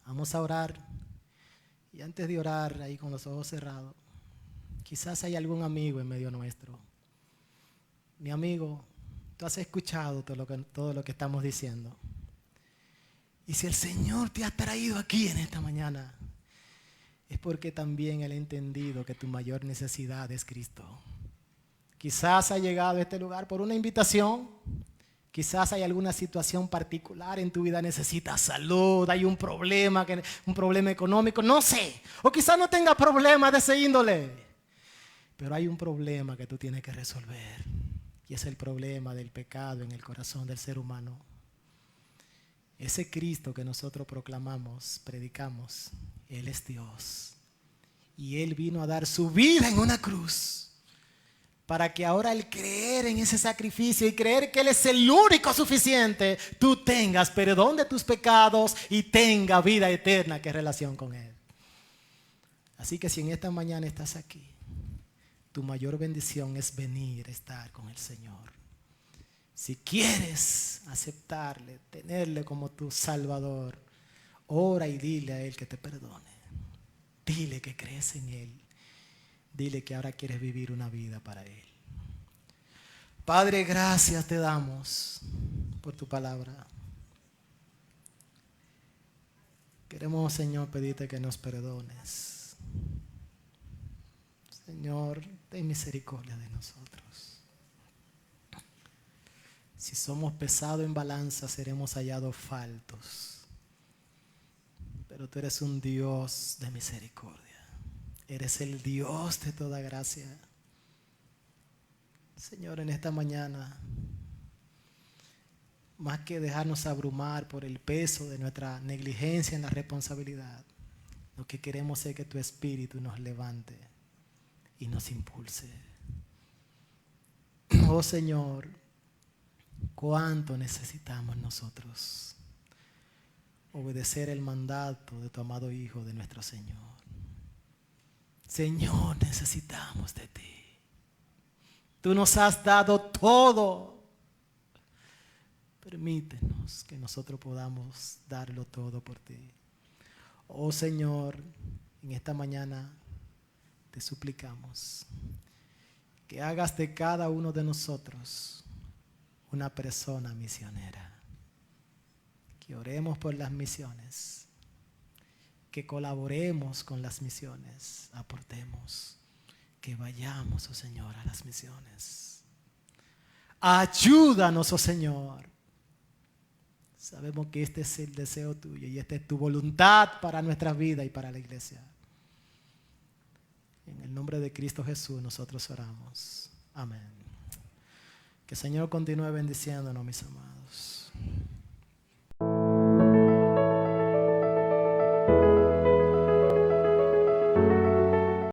Vamos a orar. Y antes de orar, ahí con los ojos cerrados, quizás hay algún amigo en medio nuestro. Mi amigo, tú has escuchado todo lo que estamos diciendo. Y si el Señor te ha traído aquí en esta mañana, es porque también Él ha entendido que tu mayor necesidad es Cristo. Quizás ha llegado a este lugar por una invitación. Quizás hay alguna situación particular en tu vida, necesitas salud, hay un problema económico, no sé. O quizás no tengas problemas de ese índole. Pero hay un problema que tú tienes que resolver. Y es el problema del pecado en el corazón del ser humano. Ese Cristo que nosotros proclamamos, predicamos, Él es Dios. Y Él vino a dar su vida en una cruz. Para que ahora al creer en ese sacrificio y creer que Él es el único suficiente, tú tengas perdón de tus pecados y tengas vida eterna que es relación con Él. Así que si en esta mañana estás aquí, tu mayor bendición es venir a estar con el Señor. Si quieres aceptarle, tenerle como tu Salvador, ora y dile a Él que te perdone. Dile que crees en Él. Dile que ahora quieres vivir una vida para Él. Padre, gracias te damos por tu palabra. Queremos, Señor, pedirte que nos perdones. Señor, ten misericordia de nosotros. Si somos pesados en balanza, seremos hallados faltos. Pero tú eres un Dios de misericordia. Eres el Dios de toda gracia. Señor, en esta mañana, más que dejarnos abrumar por el peso de nuestra negligencia en la responsabilidad, lo que queremos es que tu Espíritu nos levante y nos impulse. Oh Señor, cuánto necesitamos nosotros obedecer el mandato de tu amado Hijo, de nuestro Señor. Señor, necesitamos de ti. Tú nos has dado todo. Permítenos que nosotros podamos darlo todo por ti. Oh Señor, en esta mañana te suplicamos que hagas de cada uno de nosotros una persona misionera. Que oremos por las misiones. Que colaboremos con las misiones, aportemos, que vayamos, oh Señor, a las misiones. Ayúdanos, oh Señor. Sabemos que este es el deseo tuyo y esta es tu voluntad para nuestra vida y para la iglesia. En el nombre de Cristo Jesús nosotros oramos. Amén. Que el Señor continúe bendiciéndonos, mis amados.